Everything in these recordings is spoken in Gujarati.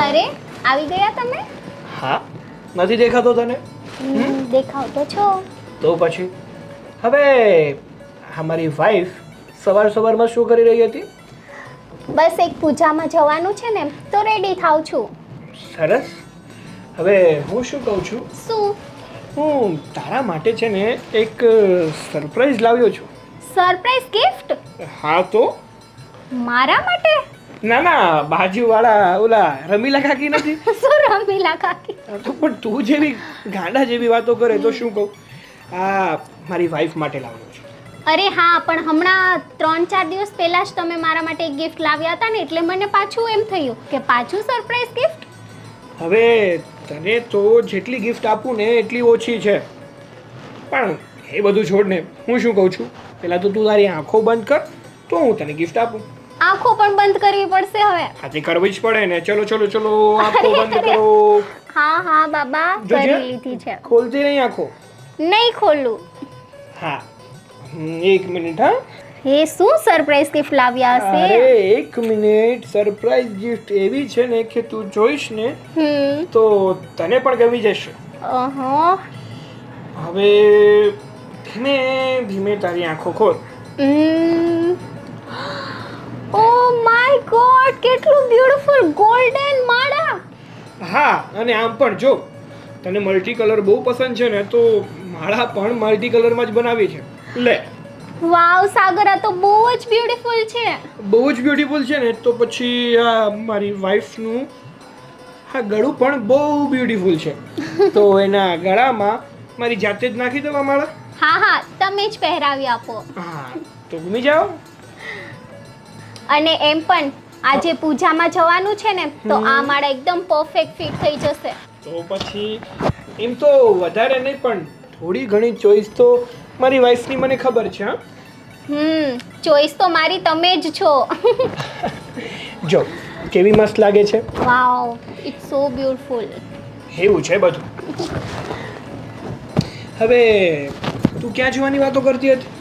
અરે આવી ગયા તમે? હા, નથી દેખાતો તને? દેખાવ તો છો. તો પછી હવે અમારી વાઈફ સવાર સવારમાં શું કરી રહી હતી? બસ એક પૂજામાં જવાનું છે ને તો રેડી થાવ છું. સરસ. હવે હું શું કહું છું, શું હું તારા માટે છે ને એક સરપ્રાઈઝ લાવ્યો છું. સરપ્રાઈઝ ગિફ્ટ હા તો મારા માટે? ના ના, બાજુવાળા ઓલા રમીલા કાકી નથી? શું રમીલા કાકી? હા તો પણ તું જેવી ગાંડા જેવી વાતો કરે તો શું કહું. આ મારી વાઈફ માટે લાવ્યો છું. અરે હા, પણ હમણાં 3-4 દિવસ પહેલા જ તમે મારા માટે એક ગિફ્ટ લાવ્યા હતા ને, એટલે મને પાછું એમ થયું કે પાછું સરપ્રાઈઝ ગિફ્ટ. હવે તને તો જેટલી ગિફ્ટ આપું ને એટલી ઓછી છે. પણ એ બધું છોડ ને, હું શું કહું છું, પહેલાં તો તું તારી આંખો બંધ કર તો હું તને ગિફ્ટ આપું. આંખો પણ બંધ કરવી પડશે હવે? આજે કરવી જ પડે ને. ચલો ચલો ચલો, આંખો બંધ કરો. હા હા બાબા, જોજે. કરી લીધી છે. ખોલતી નહીં આંખો. નહીં ખોલું. હા, એક મિનિટ. હા, એ શું સરપ્રાઈઝ ગિફ્ટ લાવ્યા અરે હશે? એક મિનિટ. સરપ્રાઈઝ ગિફ્ટ એવી છે ને કે તું જોઈશ ને તો તને પણ ગમી જશે. ઓહો. હવે ધીમે ધીમે તારી આંખો ખોલ. ઓ માય ગોડ, કેટલું બ્યુટીફુલ ગોલ્ડન માળા. હા, અને આમ પણ જો તને મલ્ટી કલર બહુ પસંદ છે ને તો માળા પણ મલ્ટી કલરમાં જ બનાવી છે. લે. વાવ સાગર, આ તો બહુ જ બ્યુટીફુલ છે. બહુ જ બ્યુટીફુલ છે ને તો પછી આ મારી વાઈફનું હા ગળું પણ બહુ બ્યુટીફુલ છે. તો એના ગળામાં મારી જાતે જ નાખી દવા માળા. હા હા, તમે જ પહેરાવી આપો. હા તો ઘૂમી જાઓ. અને એમ પણ આજે પૂજામાં જવાનું છે ને તો આ માળા એકદમ પરફેક્ટ ફિટ થઈ જશે. તો પછી એમ તો વધારે નહીં પણ થોડી ઘણી ચોઈસ તો મારી વાઈફની મને ખબર છે. હા, ચોઈસ તો મારી તમે જ છો. જો કેવી મસ્ત લાગે છે. વાવ, ઇટ્સ સો બ્યુટીફુલ. એવું છે બધું. હવે તું ક્યાં જવાની વાતો કરતી હતી?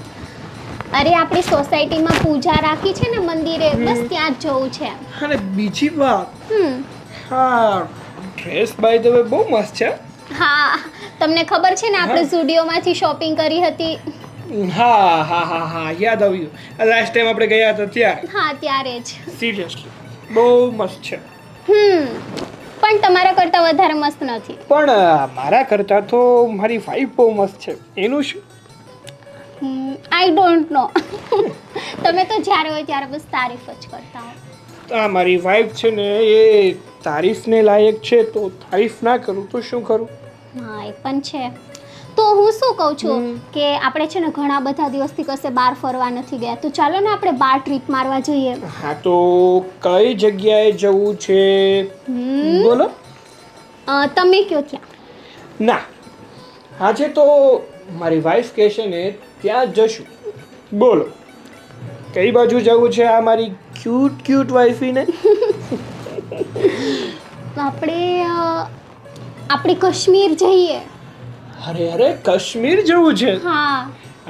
અરે આપણી સોસાયટીમાં પૂજા રાખી છે ને મંદિરે, બસ ત્યાં જ જવું છે. અને બીજી વાત, હા ડ્રેસ બાય ધ વે બહુ મસ્ત છે. હા, તમને ખબર છે ને આપણે ઝુડિયોમાંથી શોપિંગ કરી હતી. હા હા હા હા, યાદ આવ્યું. લાસ્ટ ટાઈમ આપણે ગયા હતા ત્યારે. હા, ત્યારે જ. સિરિયસલી બહુ મસ્ત છે. પણ તમારા કરતાં વધારે મસ્ત નથી. પણ મારા કરતાં તો મારી વાઈફ બહુ મસ્ત છે. એનું શું? I don't know. તમે તો જ્યારે હોય ત્યારે બસ તારીફ જ કરતા હો. આ મારી વાઈફ છે ને એ તારીફને લાયક છે તો તારીફ ના કરું તો શું કરું? હા, એ પણ છે. તો હું શું કહું છું કે આપણે છે ને ઘણા બધા દિવસથી કશે બહાર ફરવા નથી ગયા, તો ચાલો ને આપણે બહાર ટ્રીપ મારવા જઈએ. હા તો કઈ જગ્યાએ જવું છે બોલો? તમે કયો ત્યાં. ના, આજે તો મારી વાઈફ કહેશે ને ત્યાં જ જશું. બોલો કઈ બાજુ જવું છે આ મારી ક્યુટ ક્યુટ વાઈફીને? આપણે કાશ્મીર જઈએ. અરે અરે, કાશ્મીર જવું છે? હા,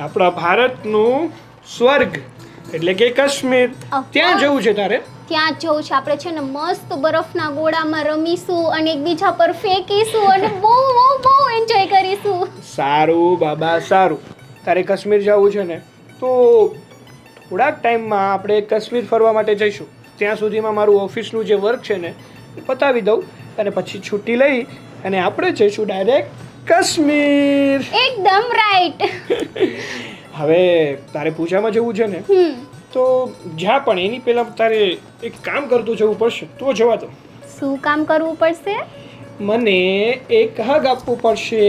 આપણા ભારતનું સ્વર્ગ એટલે કે કાશ્મીર. ત્યાં જવું છે તારે? ત્યાં જ જવું છે. આપણે છે ને મસ્ત બરફના ગોળામાં રમીશું અને એકબીજા પર ફેંકીશું અને બહુ બહુ બહુ એન્જોય કરીશું. સારું બાબા સારું. તારે કાશ્મીર જવું છે ને તો થોડાક ટાઈમમાં આપણે કાશ્મીર ફરવા માટે જઈશું. ત્યાં સુધીમાં મારું ઓફિસનું જે વર્ક છે ને એ પતાવી દઉં અને પછી છૂટી લઈ અને આપણે જઈશું ડાયરેક્ટ કાશ્મીર. એકદમ રાઈટ. હવે તારે પૂજામાં જવું છે ને તો જ્યાં પણ એની પહેલા તારે એક કામ કરતું જવું પડશે. તો જવા દો. શું કામ કરવું પડશે? મને એક હગ આપવું પડશે.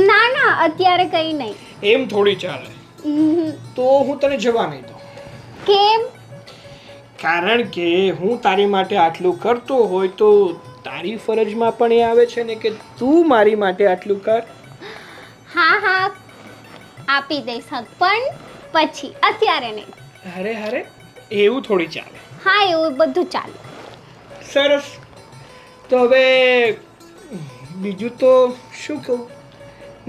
ના ના, અત્યારે કંઈ નહીં. એમ થોડી ચાલે. તો હું તને જવા નહીં દઉં. કેમ? કારણ કે હું તારી માટે આટલું કરતો હોય તો તારી ફરજમાં પણ એ આવે છે ને કે તું મારી માટે આટલું કર. હા હા, આપી દઈશ હક, પણ પછી, અત્યારે નહીં. અરે અરે, એવું થોડી ચાલે. હા, એવું બધું ચાલે. સરસ. તો હવે બીજું તો શું કહું,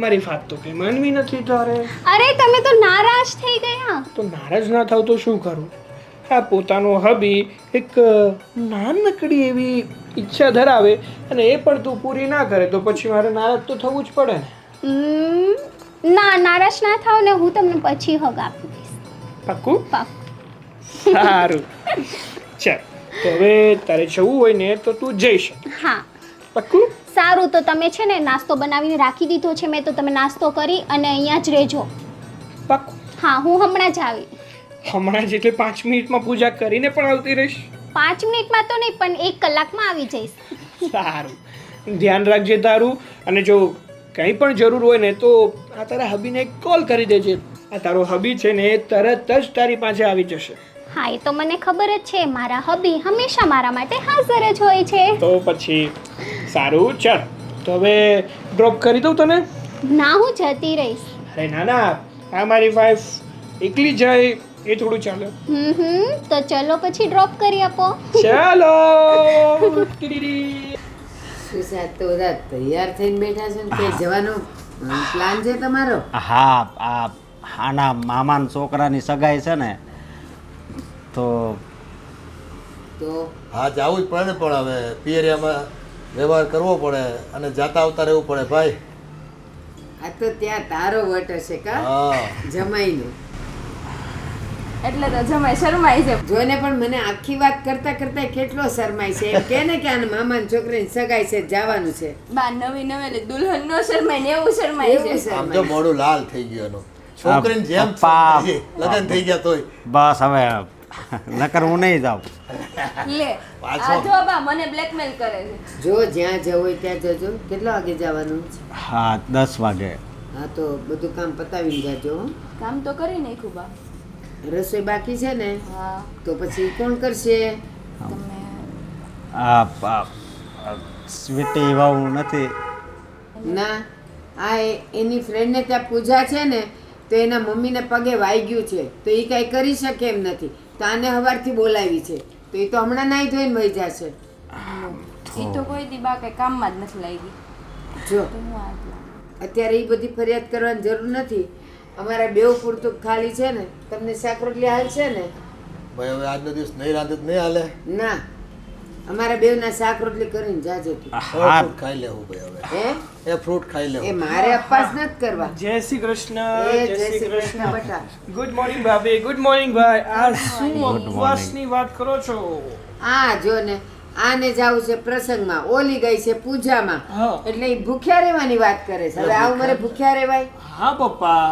મારી વાત તો કંઈ માનવી નથી તારે. અરે તમે તો નારાજ થઈ ગયા. તો નારાજ ના થાવ તો શું કરું? આ પોતાનો હબી એક નાનકડી એવી ઈચ્છા ધરાવે અને એ પણ તું પૂરી ના કરે તો પછી મારે નારાજ તો થવું જ પડે ને. ના નારાજ ના થાવ ને, હું તમને પછી હગ આપી દઈશ. પાક્કું? પાક્કું. સારું ચાલ તો હવે તારે જવું હોય ને તો તું જઈ શક. હા પાક્કું? સારું, તો તમે છે ને નાસ્તો બનાવીને રાખી દીધો છે મેં, તો તમે નાસ્તો કરી અને અહીંયા જ રહેજો. પાક્કું. હા, હું હમણાં જ આવી. હમણાં જ એટલે 5 મિનિટમાં પૂજા કરીને પણ આવતી રહીશ. 5 મિનિટમાં તો નહીં, પણ 1 કલાકમાં આવી જઈશ. સારું, ધ્યાન રાખજે તારું. અને જો કંઈ પણ જરૂર હોય ને તો આ તારા હબીને એક કોલ કરી દેજે. આ તારો હબી છે ને એ તરત જ તારી પાસે આવી જશે. હા, એ તો મને ખબર જ છે, મારા હબી હંમેશા મારા માટે હાજર જ હોય છે. તો પછી સારું ચાલ, તો હવે ડ્રોપ કરી દઉં તને? ના, હું જતી રહીશ. અરે ના ના, આ મારી વાઈફ એકલી જાય એ થોડું ચાલે. તો ચલો પછી ડ્રોપ કરી આપો. ચાલો. સુશાંત તો બધા તૈયાર થઈને બેઠા છે ને, કે જવાનો પ્લાન છે તમારો? હા, આના મામાના છોકરાની સગાઈ છે ને, તો હા જવું જ પડે ને, પણ હવે પિયરિયામાં વ્યવહાર કરવો પડે અને જાતા આવતા રહેવું પડે ભાઈ. આ તો ત્યાં તારો વટ હશે કા હા જમાઈનો. એટલે તો જમાઈ શરમાઈ છે. જોને પણ મને આખી વાત કરતા કરતા કેટલો શરમાય છે. એમ કે ને કે આને મામાની છોકરીની સગાઈ છે, જવાનું છે. બા નવી નવેલી દુલ્હન નો શરમાય ને એવું શરમાય એવું છે. આમ તો મોઢું લાલ થઈ ગયું એનું. છોકરીને જેમ પપ્પા. લગ્ન થઈ ગયા તોય બસ હવે નકર હું નહીં જાઉં. લે પાછો. આ જો બા મને બ્લેકમેલ કરે છે. જો જ્યાં જવું હોય ત્યાં જજો. કેટલા વાગે જવાનું છે? હા, 10 વાગે. હા, તો બધું કામ પતાવીને જાજો હો. કામ તો કરી નાખ્યું બા. રસોઈ બાકી છે ને, હા તો પછી કોણ કરશે? તમે સ્વીટી વહુ નથી. ના, આ એની ફ્રેન્ડને ત્યાં પૂજા છે ને, તો એના મમ્મીને પગે વાગ્યું છે, તો એ કાંઈ કરી શકે એમ નથી. તો આને સવારથી બોલાવી છે, તો એ તો હમણાં નાઈ ધોઈને વહી જશે. ઈ તો કોઈ દી બા કઈ કામમાં જ નથી લાગી. જો તો હું આ જ લાગુ. અત્યારે એ બધી ફરિયાદ કરવાની જરૂર નથી. અમારા બેવ પૂરતું ખાલી છે ને, તમને શાક રોટલી હાલ છે ને? ભાઈ હવે આજનો દિવસ નહીં રાંધે તો નહીં હાલે. ના, અમારા બેવના શાક રોટલી કરીને જાજે તું. હવે ફ્રૂટ ખાઈ લેવું ભાઈ હવે. હે? એ ફ્રૂટ ખાઈ એ લેવું. મારે અપાસ નથી કરવા. જય શ્રી કૃષ્ણ. એ જય શ્રી કૃષ્ણ બેટા. ગુડ મોર્નિંગ ભાભી. ગુડ મોર્નિંગ ભાઈ. આ શું morning. ઉપવાસની વાત કરો છો? આ જો ને, આને જાવું છે પ્રસંગમાં, ઓલી ગઈ છે પૂજામાં, હા. એટલે એ ભૂખ્યા રહેવાની વાત કરે છે. હવે આવું મારે ભૂખ્યા રહેવાય? હા પપ્પા,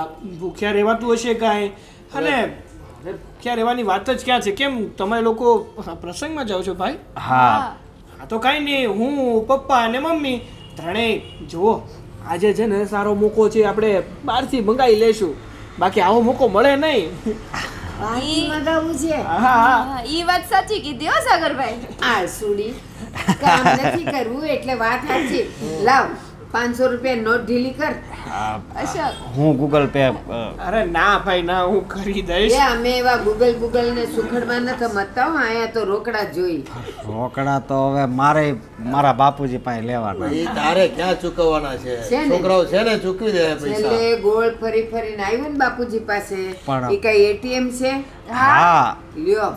ભૂખ્યા રહેવાતું હશે કાંઈ? અને ભૂખ્યા રહેવાની વાત જ ક્યાં છે? કેમ તમે લોકો પ્રસંગમાં જાઓ છો ભાઈ? હા, હા તો કાંઈ નહીં, હું પપ્પા અને મમ્મી ત્રણેય જુઓ આજે છે ને સારો મોકો છે, આપણે બહારથી મંગાવી લેશું. બાકી આવો મોકો મળે નહીં. બહારથી મંગાવવું છે? હા હા હા ઈ વાત સાચી કીધી હો સાગરભાઈ. આ સુડી કામ નથી કરવું એટલે વાત સાચી. લાવ 500 રૂપિયા નોટ ઢીલી કર. અશોક હું ગૂગલ પે અરે ના ભાઈ ના, હું કરી દઈશ. એ અમે એવા ગૂગલ ને સુખડમાં નથી મતતા હો. અહીંયા તો રોકડા જ જોઈ. રોકડા તો હવે મારા બાપુજી પાસે લેવાના. એ તારે ક્યાં ચૂકવવાના છે? છે ને? છોકરાઓ છે ને ચૂકવી દે પૈસા. છેલ્લે ગોળ ફરી ફરીને આવ્યું ને બાપુજી પાસે. પણ- એ કઈ એટીએમ છે? હા, લ્યો.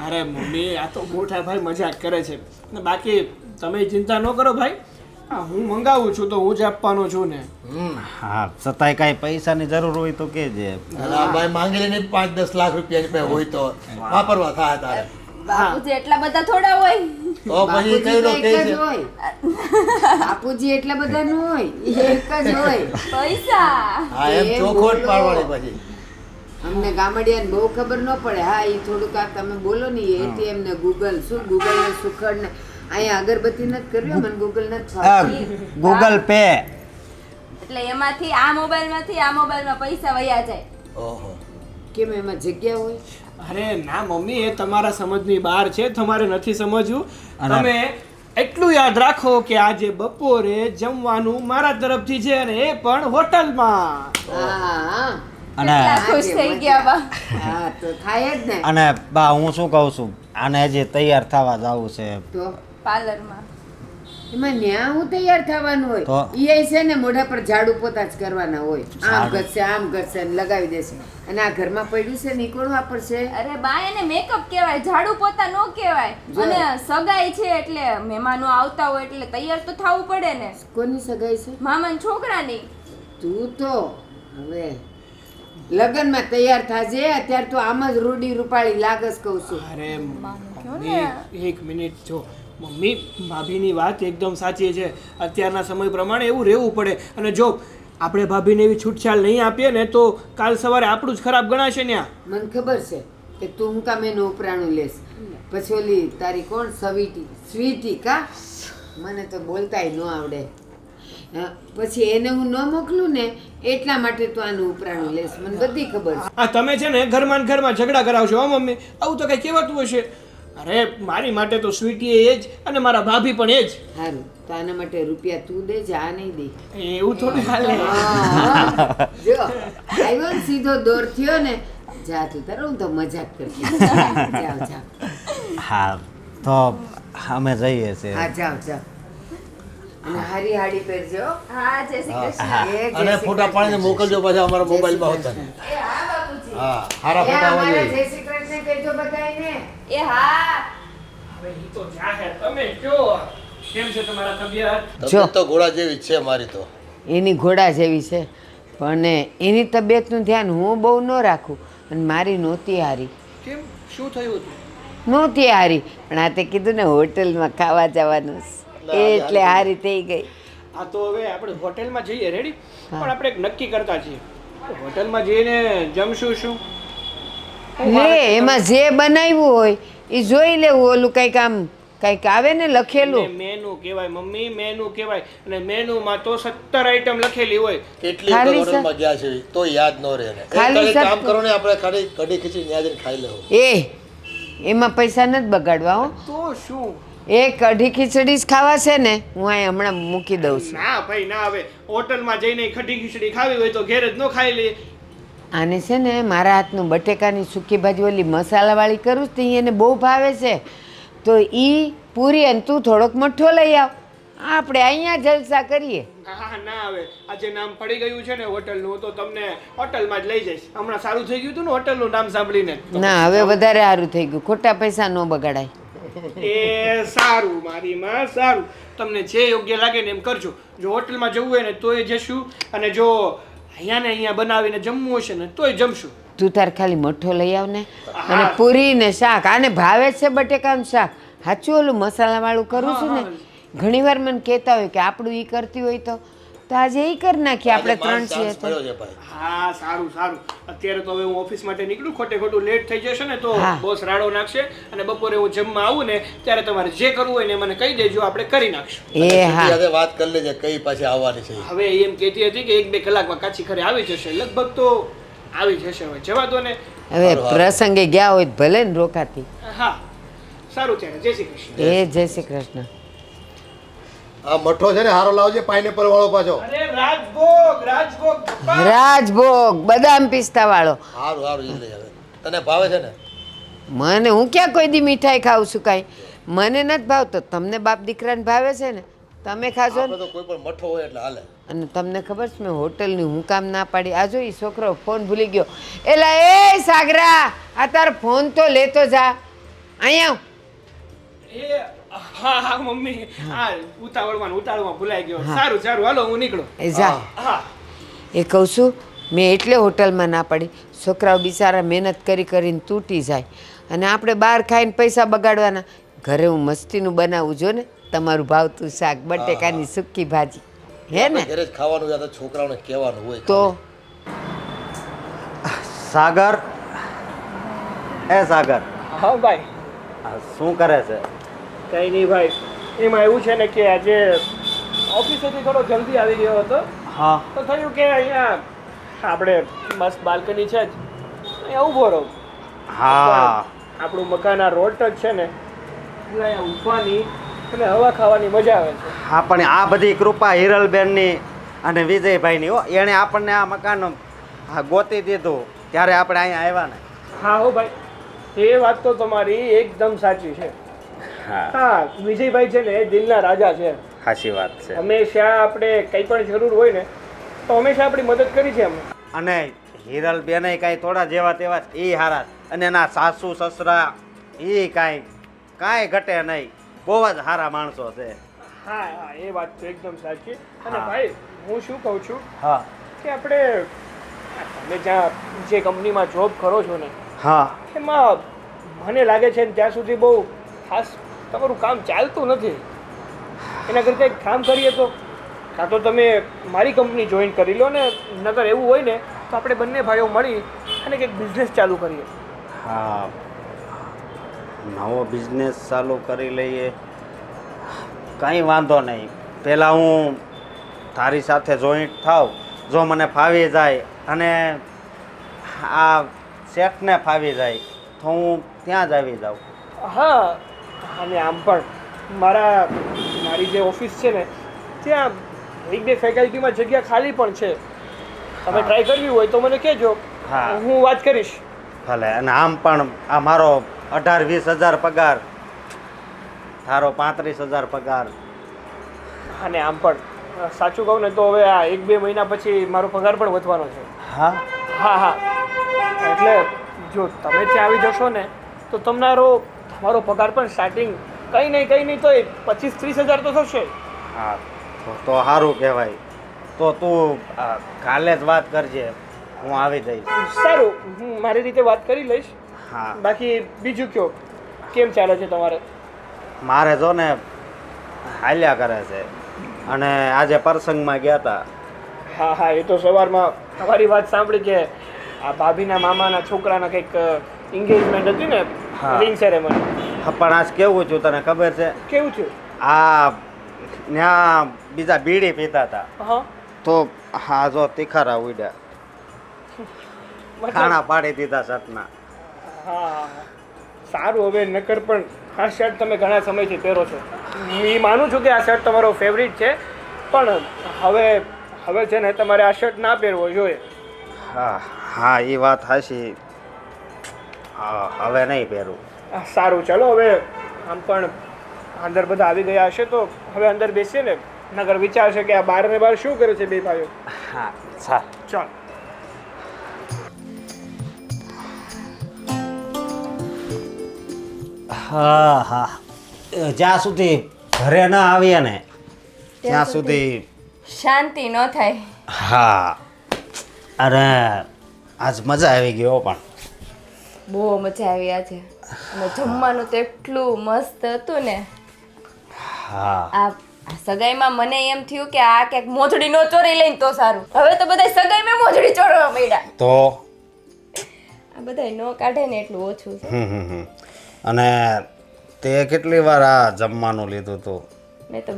અરે મમ્મી, આ તો મોટા ભાઈ મજાક કરે છે. ને બાકી તમે ચિંતા ન કરો ભાઈ, હા હું મંગાવું છું તો હું જ આપવાનો છું ને. હા, છતાંય કાંઈ પૈસાની જરૂર હોય તો કહેજે. અને આ ભાઈ માંગેલી નહીં 5-10 લાખ રૂપિયા ની હોય તો વાપરવા થાય તારે. બાપુજી એટલા બધા થોડા હોય. તો પછી કઈ બાપુજી તો નો એક કહે જ છે હોય. બાપુજી એટલા બધા ન હોય, એક જ હોય. પૈસા હા એમ એ ચોખોટ બોલો. પાડવાની પછી. અમને ગામડિયાને બહુ ખબર ન પડે. હા, એ થોડુંક આ તમે બોલો ને એટીએમ ને ગૂગલ, શું ગૂગલ ને સુખડ ને અહીંયા અગરબત્તી નથી કરવી, મને ગૂગલ નથી ફાવતી. Google pay. એટલે એમાંથી આ મોબાઈલમાંથી આ મોબાઈલમાં પૈસા વયા જાય. ઓહો. કેમ એમાં જગ્યા હોય? અરે ના મમ્મી, એ તમારા સમજની બહાર છે, તમારે નથી સમજવું. અને- તમે એટલું યાદ રાખો કે આજે બપોરે જમવાનું મારા તરફથી છે અને એ પણ હોટલમાં. હા અને કેટલા ખુશ થઈ ગયા બા. હા, તો થાય જ ને. અને બા હું શું કહું છું, આને હજી તૈયાર થવા જવું છે. તો પાર્લરમાં એમાં ન્યા હું તૈયાર થવાનું હોય? તો? ઈ છે ને મોઢા પર ઝાડુ પોતા જ કરવાના હોય. આમ ઝાડુ? ઘસશે આમ ઘસશે ને લગાવી દેશે. અને આ ઘરમાં પડ્યું છે ને ઈ કોણ વાપરશે? અરે બા એને મેકઅપ કહેવાય, ઝાડુ પોતા નો કહેવાય. જો. અને સગાઈ છે એટલે મહેમાનો આવતા હોય એટલે તૈયાર તો થવું પડે ને. કોની સગાઈ છે? મામાના છોકરાની. તું તો હવે લગ્નમાં તૈયાર થાજે. અત્યારે તો આમ જ રૂડી રૂપાળી લાગસ કહું છું. અરે મમ્મી એક મિનિટ જો મમ્મી ભાભીની વાત એકદમ સાચી છે. અત્યારના સમય પ્રમાણે એવું રહેવું પડે. અને જો આપણે ભાભીને એવી છૂટછાટ નહીં આપીએ ને તો કાલ સવારે આપણું જ ખરાબ ગણાશે ને. મને ખબર છે કે તું હું કામ એનું ઉપરાણું લેશ. પછી ઓલી તારી કોણ સ્વીટી કા મને તો બોલતાય ન આવડે. પછી એને હું ન મોકલું ને એટલા માટે તું આનું ઉપરાણું લેશ. મને બધી ખબર છે. આ તમે છે ને ઘરમાં ને ઘરમાં ઝઘડા કરાવશો હો મમ્મી. આવું તો કઈ કહેવાતું હશે? અરે મારી માટે તો સ્વીટી એ જ અને મારા ભાભી પણ એ જ. સારું તો આના માટે રૂપિયા તું દે જા, આ નહીં દે. એવું થોડું હાલે. હા, જો આવ્યો ને સીધો દોર થયો ને. જા તું તારો, હું તો મજાક કરતી. જાઓ જાઓ. હા તો અમે જઈએ છીએ. હા જાઓ જાઓ. અને હારી હાડી પહેરજો. હા જય શ્રી કૃષ્ણ. એ જય અને શ્રી ફોટા પાડીને મોકલજો પાછા અમારા મોબાઈલમાં હોતા ને. એ હા બાપુજી. હા સારા એ ફોટા આવવા અમારા જોઈએ. જય શ્રી કૃષ્ણ કહેજો બધાયને. એ હા. હવે ઈ તો જાહેર તમે કયો કેમ છે તમારા તબિયત? તબિયત તો ઘોડા જેવી જ છે મારી તો. એની ઘોડા જેવી છે પણ એની તબિયતનું ધ્યાન હું બહુ ન રાખું. અને મારી નહોતી હારી. કેમ શું થયું હતું? નહોતી હારી પણ આ તે કીધું ને હોટલમાં ખાવા જવાનું છે એટલે હારી થઈ ગઈ. આ તો હવે આપણે હોટેલમાં જઈએ રેડી. પણ આપણે એક નક્કી કરતા છીએ હોટેલમાં જઈને જમશું શું? લે એમાં જે બનાવ્યું હોય એ જોઈ લેવું. ઓલું કંઈક આવે ને લખેલું. મેનુ કહેવાય મમ્મી, મેનુ કહેવાય. અને મેનુમાં તો 17 આઈટમ લખેલી હોય. કેટલી ખાલી વખત હોટલમાં ગયા છે તો યાદ ન રહે ને. ખાલી એક કામ સત્તર. કરો ને આપણે ખાલી કઢી ખીચડી ત્યાં જઈને ખાઈ લેવું. એમાં પૈસા નથી બગાડવા હો. તો શું? એ કઢી ખીચડી જ ખાવા છે ને હું અહીં હમણાં મૂકી દઉં છું. ના ભાઈ ના. હવે હોટલમાં જઈને કઢી ખીચડી ખાવી હોય તો ઘેર જ ન ખાઈ લઈએ. આને છે ને મારા હાથનું બટેકાની સૂકી ભાજી ઓલી મસાલાવાળી કરું છું તો ઈ એને બહુ ભાવે છે. તો ઈ પૂરી અને તું થોડોક મઠ્ઠો લઈ આવ. આપણે અહીંયા જલસા કરીએ. હા ના. હવે આજે નામ પડી ગયું છે ને હોટલનું તો તમને હોટલમાં જ લઈ જઈશ. હમણાં સારું થઈ ગયું હતું ને હોટલનું નામ સાંભળીને. ના હવે વધારે સારું થઈ ગયું. ખોટા પૈસા ન બગાડાય. એ સારું મારી માં સારું. તમને જે યોગ્ય લાગે ને એમ કરજો. જો હોટલમાં જવું હોય ને તોય જશું અને જો અહીંયા ને અહીંયા બનાવીને જમવું હશે ને તોય જમશું. તું તાર ખાલી મઠ્ઠો લઈ આવ ને અને પૂરી ને શાક. આને ભાવે છે બટેકાનું શાક. સાચું ઓલું મસાલાવાળું કરું છું ને ઘણી વાર મને કહેતા હોય કે આપણું ઈ કરતી હોય તો આજે ઈ કરી નાખીએ. આપણે ત્રણ છીએ તો. પડ્યો છે ભાઈ. હા સારું સારું. અત્યારે તો હવે હું ઓફિસ માટે નીકળું. ખોટે ખોટું લેટ થઈ જશે ને તો હા. બોસ રાડો નાખશે. અને બપોરે હું જમવા આવું ને ત્યારે તમારે જે કરવું હોય ને મને કહી દેજો. આપણે કરી નાખશું. એ હા સાથે વાત કરી લેજે કઈ પાછી આવવાની છે. હવે એમ કહેતી હતી કે 1-2 કલાકમાં કાચી ઘરે આવી જશે. લગભગ તો આવી જશે. હવે જવા દો ને. હવે પ્રસંગે ગયા હોય તો ભલે ને રોકાતી. હા સારું ત્યારે જય શ્રી કૃષ્ણ. એ જય શ્રી કૃષ્ણ. આ મઠો છે ને હારો લાવજે પાઇનેપલ વાળો પાછો. અરે રાજભોગ રાજભોગ પપ્પા. રાજભોગ બદામ પિસ્તા વાળો. હારું હારું એ લઈ આવે. તને ભાવે છે ને? મને હું ક્યાં કોઈ દી મીઠાઈ ખાઉં છું કાંઈ. મને નથી ભાવતો. તમને બાપ દીકરાને ભાવે છે ને તમે ખાજો ને. આપણે તો કોઈ પણ મઠો હોય એટલે હાલે. અને તમને ખબર છે મેં હોટલની હું કામ ના પાડી. આ જો ઈ છોકરો ફોન ભૂલી ગયો. એલા એ સાગરા આ તારો ફોન તો લેતો જા. અહીંયા એ હા હા મમ્મી. હા ઉતાવળમાં ભૂલાઈ ગયો. સારું સારું હાલો હું નીકળું. એ જા. હા એ કહું છું મેં એટલે હોટલમાં ના પાડી. છોકરાઓ બિચારા મહેનત કરી કરીને તૂટી જાય અને આપણે બહાર ખાઈને પૈસા બગાડવાના. ઘરે હું મસ્તીનું બનાવું જો ને તમારું ભાવતું શાક બટેકાની સૂકી ભાજી હે ને. ઘરે જ ખાવાનું યાદ છોકરાઓને કહેવાનું હોય. તો સાગર, એ સાગર, હા ભાઈ. આ શું કરે છે? કઈ નહીં ભાઈ. એમાં એવું છે ને કે આજે ઓફિસેથી થોડો જલ્દી આવી ગયો હતો. હા તો થયું કે અહીંયા આપણે મસ્ત બાલ્કની છે જ અહીંયા ઊભો રહું. હા આપણું મકાન આ રોડ જ છે ને એટલે અહીંયા ઊભવાની અને હવા ખાવાની મજા આવે છે. હા પણ આ બધી કૃપા હિરલબેનની અને વિજયભાઈની હો. એણે આપણને આ મકાન ગોતી દીધું ત્યારે આપણે અહીંયા આવ્યા ને. હા હો ભાઈ. એ વાત તો તમારી એકદમ સાચી છે. હા વિજયભાઈ છે ને એ દિલના રાજા છે. સાચી વાત છે. હંમેશા આપણે કંઈ પણ જરૂર હોય ને તો હંમેશા આપણી મદદ કરી છે અમે. અને હિરલબેન કાંઈ થોડા જેવા તેવા એ હારા અને એના સાસુ સસરા એ કાંઈ ઘટે નહીં, બહુ જ સારા માણસો છે. હા હા, એ વાત તો એકદમ સાચી. અને હા. ભાઈ હું શું કહું છું હા કે આપણે તમે જ્યાં જે કંપનીમાં જોબ કરો છો ને હા એમાં મને લાગે છે ને ત્યાં સુધી બહુ ખાસ તમારું કામ ચાલતું નથી. એના કરતાં એક કામ કરીએ તો, કાં તો તમે મારી કંપની જોઈન કરી લો ને, નકર એવું હોય ને તો આપણે બંને ભાઈઓ મળી અને કંઈક બિઝનેસ ચાલુ કરીએ. હા, નવો બિઝનેસ ચાલુ કરી લઈએ, કંઈ વાંધો નહીં. પહેલાં હું તારી સાથે જોઈન્ટ થાવ, જો મને ફાવી જાય અને આ શેઠને ફાવી જાય તો હું ત્યાં જ આવી જાઉં. હા, અને આમ પણ મારી જે ઓફિસ છે ને ત્યાં એક બે ફેકલ્ટીમાં જગ્યા ખાલી પણ છે. તમે ટ્રાય કરવી હોય તો મને કહેજો, હા. હું વાત કરીશ. ભલે. અને આમ પણ આ મારો 18-20 હજાર પગાર, તારો 35,000 પગાર. અને આમ પણ સાચું કહું ને તો હવે આ 1-2 મહિના પછી મારો પગાર પણ વધવાનો છે. હા હા હા, એટલે જો તમે ત્યાં આવી જશો ને તો તમારો પગાર પણ સ્ટાર્ટિંગ કંઈ નહીં તો 25-30 હજાર તો થશે. હા, તો સારું કહેવાય. તો તું કાલે જ વાત કરજે, હું આવી જઈશ. સારું, હું મારી રીતે વાત કરી લઈશ. હા, બાકી બીજું કયો, કેમ ચાલે છે તમારે? મારે જો ને હાલ્યા કરે છે. અને આજે પ્રસંગમાં ગયા હતા. હા હા, એ તો સવારમાં તમારી વાત સાંભળી કે આ ભાભીના મામાના છોકરાના કંઈક એન્ગેજમેન્ટ હતી ને, હા. Ring ceremony. હા, પણ આજ કેવું છું તને ખબર છે? કેવું થયું? આ ત્યાં બીજા બીડી પીતા હતા હા, તો હા જો તિખારા ઉડ્યા, મતલબ ખાણા પાડી દીધા શર્ટના. હા હા, સારું. હવે નકર પણ આ શર્ટ તમે ઘણા સમયથી પહેરો છો. હું એ માનું છું કે આ શર્ટ તમારો ફેવરિટ છે, પણ હવે છે ને તમારે આ શર્ટ ના પહેરવો જોઈએ. હા હા, એ વાત હાશી. હા, હવે નહીં પહેરું. સારું, ચલો હવે આમ પણ અંદર બધા આવી ગયા હશે તો હવે અંદર બેસીએ ને, નગર વિચારશે કે આ બાર ને બાર શું કરે છે બે ભાઈઓ. હા, સારું. ચાલ. હા હા, જ્યાં સુધી ઘરે ના આવીએ ને ત્યાં સુધી શાંતિ ન થાય. હા. અરે આજ મજા આવી ગઈ હો. પણ બહુ મજા આવી આજે. અને જમવાનું તો એટલું મસ્ત હતું ને. હા આ સગાઈમાં મને એમ થયું કે આ ક્યાંક મોજડી નો ચોરી લઈને તો સારું. હવે તો બધા સગાઈમાં મોજડી ચોરવા માંડ્યા. તો આ બધા નો કાઢે ને એટલું ઓછું છે. અને તે કેટલી વાર આ જમવાનું લીધું હતું? મેં તો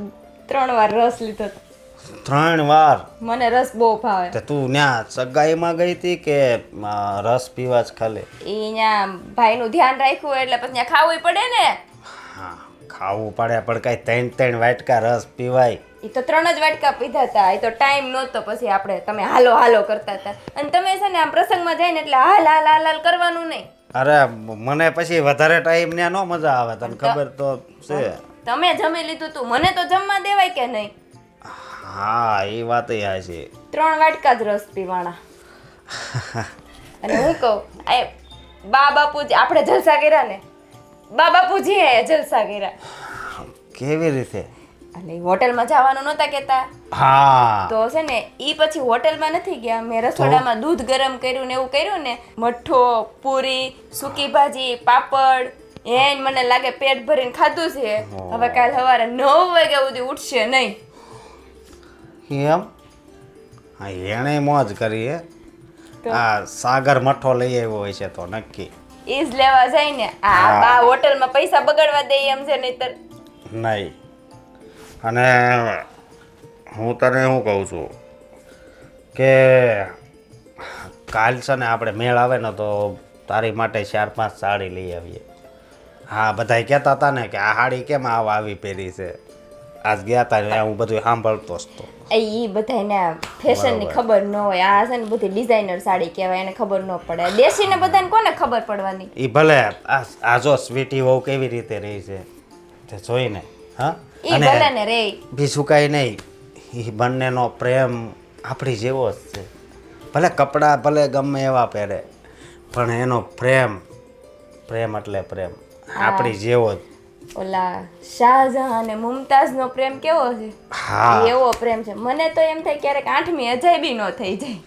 3 વાર રસ લીધો હતો. 3 વાર? મને રસ બહુ ભાવે. તે તું ત્યાં સગાઈમાં ગઈ હતી કે રસ પીવા જ ખાલી? એ ત્યાં ભાઈનું ધ્યાન રાખ્યું એટલે પછી ત્યાં ખાવું પડે ને. હા, ખાવું પડે, પણ કાંઈ 3 વાટકા રસ પીવાય? એ તો 3 જ વાટકા પીધા હતા. એ તો ટાઈમ નહોતો, પછી આપણે તમે હાલો હાલો કરતા હતા. અને તમે છે ને આમ પ્રસંગમાં જઈને એટલે હાલ હાલ હાલ હાલ કરવાનું નહીં. અરે મને પછી વધારે ટાઈમ ને નો મજા આવે, તને ખબર તો છે. તમે જમી લીધું તું, મને તો જમવા દેવાય કે નહીં? હા, એ વાત છે. 3 વાટકા જ રસ પીવાના. અને હું કહું, આ બા બાપુજી આપણે જલસા કર્યા ને, બા બાપુજી જલસા કર્યા. કેવી રીતે? અને હોટલમાં જવાનું નહોતા કહેતા, હા તો છે ને ઈ પછી હોટલમાં નથી ગયા. મેં રસોડામાં દૂધ ગરમ કર્યું ને એવું કર્યું ને, મઠ્ઠો, પૂરી, સૂકી ભાજી, પાપડ, એને મને લાગે પેટ ભરીને ખાધું છે. હવે કાલ સવારે 9 વાગ્યા સુધી ઉઠશે નહીં. એમ? હા, એણે મોજ કરી હે. આ સાગર મઠો લઈ આવ્યો હોય છે તો નક્કી. ઈ જ લેવા જાય ને. આ બા હોટલમાં પૈસા બગાડવા દે એમ છે નહીતર. નહીં. અને હું તને શું કહું છું કે કાલ છે ને આપણે મેળ આવે ને તો તારી માટે 4-5 સાડી લઈ આવીએ. હા, બધાય કહેતા હતા ને કે આ સાડી કેમ આવી પહેરી છે. આજ ગયા હતા ને હું બધું સાંભળતો જ તો. ઈ બધાને ફેશનની ખબર ન હોય. આ છે ને બધી ડિઝાઇનર સાડી કહેવાય, એને ખબર ન પડે. દેશીને બધાને કોને ખબર પડવાની? એ ભલે આ જો સ્વીટી વહુ કેવી રીતે રહી છે તે જોઈને. હા, ઈ ભલે ને રે. બીજું કાંઈ નહીં, એ બંનેનો પ્રેમ આપણી જેવો જ છે. ભલે કપડાં ભલે ગમે એવા પહેરે, પણ એનો પ્રેમ એટલે પ્રેમ આપણી જેવો જ. ઓલા શાહજહાં અને મુમતાઝનો પ્રેમ કેવો છે હા એવો પ્રેમ છે. મને તો એમ થાય ક્યારેક 8મી અજાયબી નો થઈ જાય.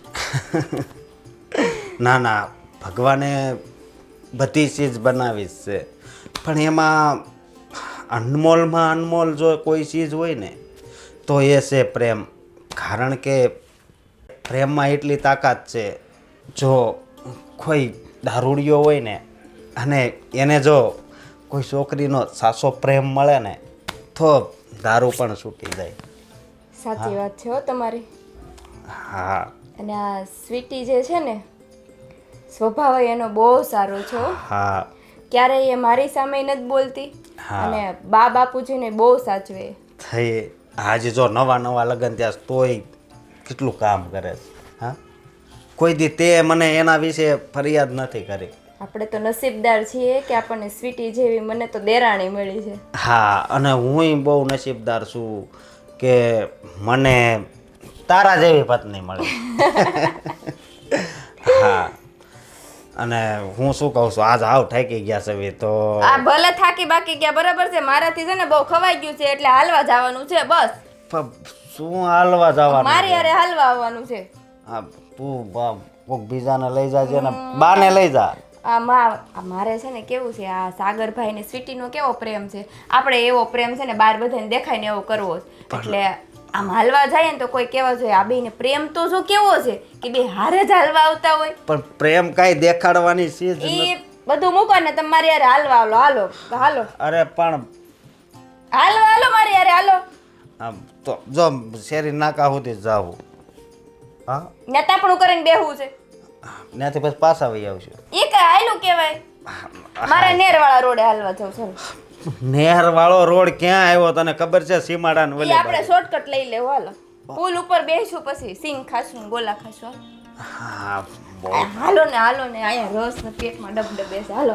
ના ના, ભગવાને બધી ચીજ બનાવી જ છે, પણ એમાં અનમોલમાં અનમોલ જો કોઈ ચીજ હોય ને તો એ છે પ્રેમ. કારણ કે પ્રેમમાં એટલી તાકાત છે, જો કોઈ દારૂડિયો હોય ને અને એને જો કોઈ છોકરીનો સાચો પ્રેમ મળે ને તો દારૂ પણ છૂટી જાય. સાચી વાત છે હો તમારી. હા અને આ સ્વીટી જે છે ને સ્વભાવ એનો બહુ સારો છે હો. હા ક્યારેય એ મારી સામે નથી બોલતી હા. અને બા બાપુજીને બહુ સાચવે. થઈ આજે જો નવા લગ્ન ત્યાં તોય કેટલું કામ કરે છે. હા, કોઈ દી તે મને એના વિશે ફરિયાદ નથી કરી. આપણે તો નસીબદાર છીએ કે આપણને સ્વીટી જેવી મને તો દેરાણી મળી છે. હા, અને હું બહુ નસીબદાર છું કે મને તારા જેવી પત્ની મળી. હા, અને હું શું કહું છું, આજ આવ થાકી ગયા છે તો આ ભલે થાકી બાકી ગયા બરાબર છે, મારાથી છે ને બહુ ખવાઈ ગયું છે એટલે હાલવા જવાનું છે બસ. શું હાલવા જવાનું મારી છે? હારે હાલવા આવવાનું છે. હા, તું કોક બીજાને લઈ જાજે ને બાને લઈ જા. મારે છે ને કેવું છે આ સાગરભાઈ ને સ્વીટીનો કેવો પ્રેમ છે, આપણે એવો પ્રેમ છે ને બહાર બધાને દેખાય ને એવો કરવો છે. એટલે આમ હાલવા જાય ને તો કોઈ કેવા જોઈએ આ બેને પ્રેમ તો જો કેવો છે કે બે હારે જ હાલવા આવતા હોય. પણ પ્રેમ કાંઈ દેખાડવાની ચીજ એ બધું મૂકો ને તમારી હારે હાલવા હાલો હાલો અરે પણ હાલો મારી હારે હાલો. આમ તો જો શેરી નાકા સુધી જાવું. હા, નેતાપણું કરીને બેહવું છે ત્યાંથી પછી પાછા વહી આવશું. એ કઈ હાયલું કહેવાય. મારે નેરવાળા રોડે હાલવા જવું છે. નહેર વાળો રોડ ક્યાં આવ્યો તને ખબર છે? સીમાડા ને એ વલી આપણે શોર્ટકટ લઈ લેવું હાલો. પુલ ઉપર બેસું પછી સિંગ ખાશું ને ગોલા ખાશું. હા બહુ હાલો ને અહીંયા રસ ને પેટમાં ડબ બેસે હાલો.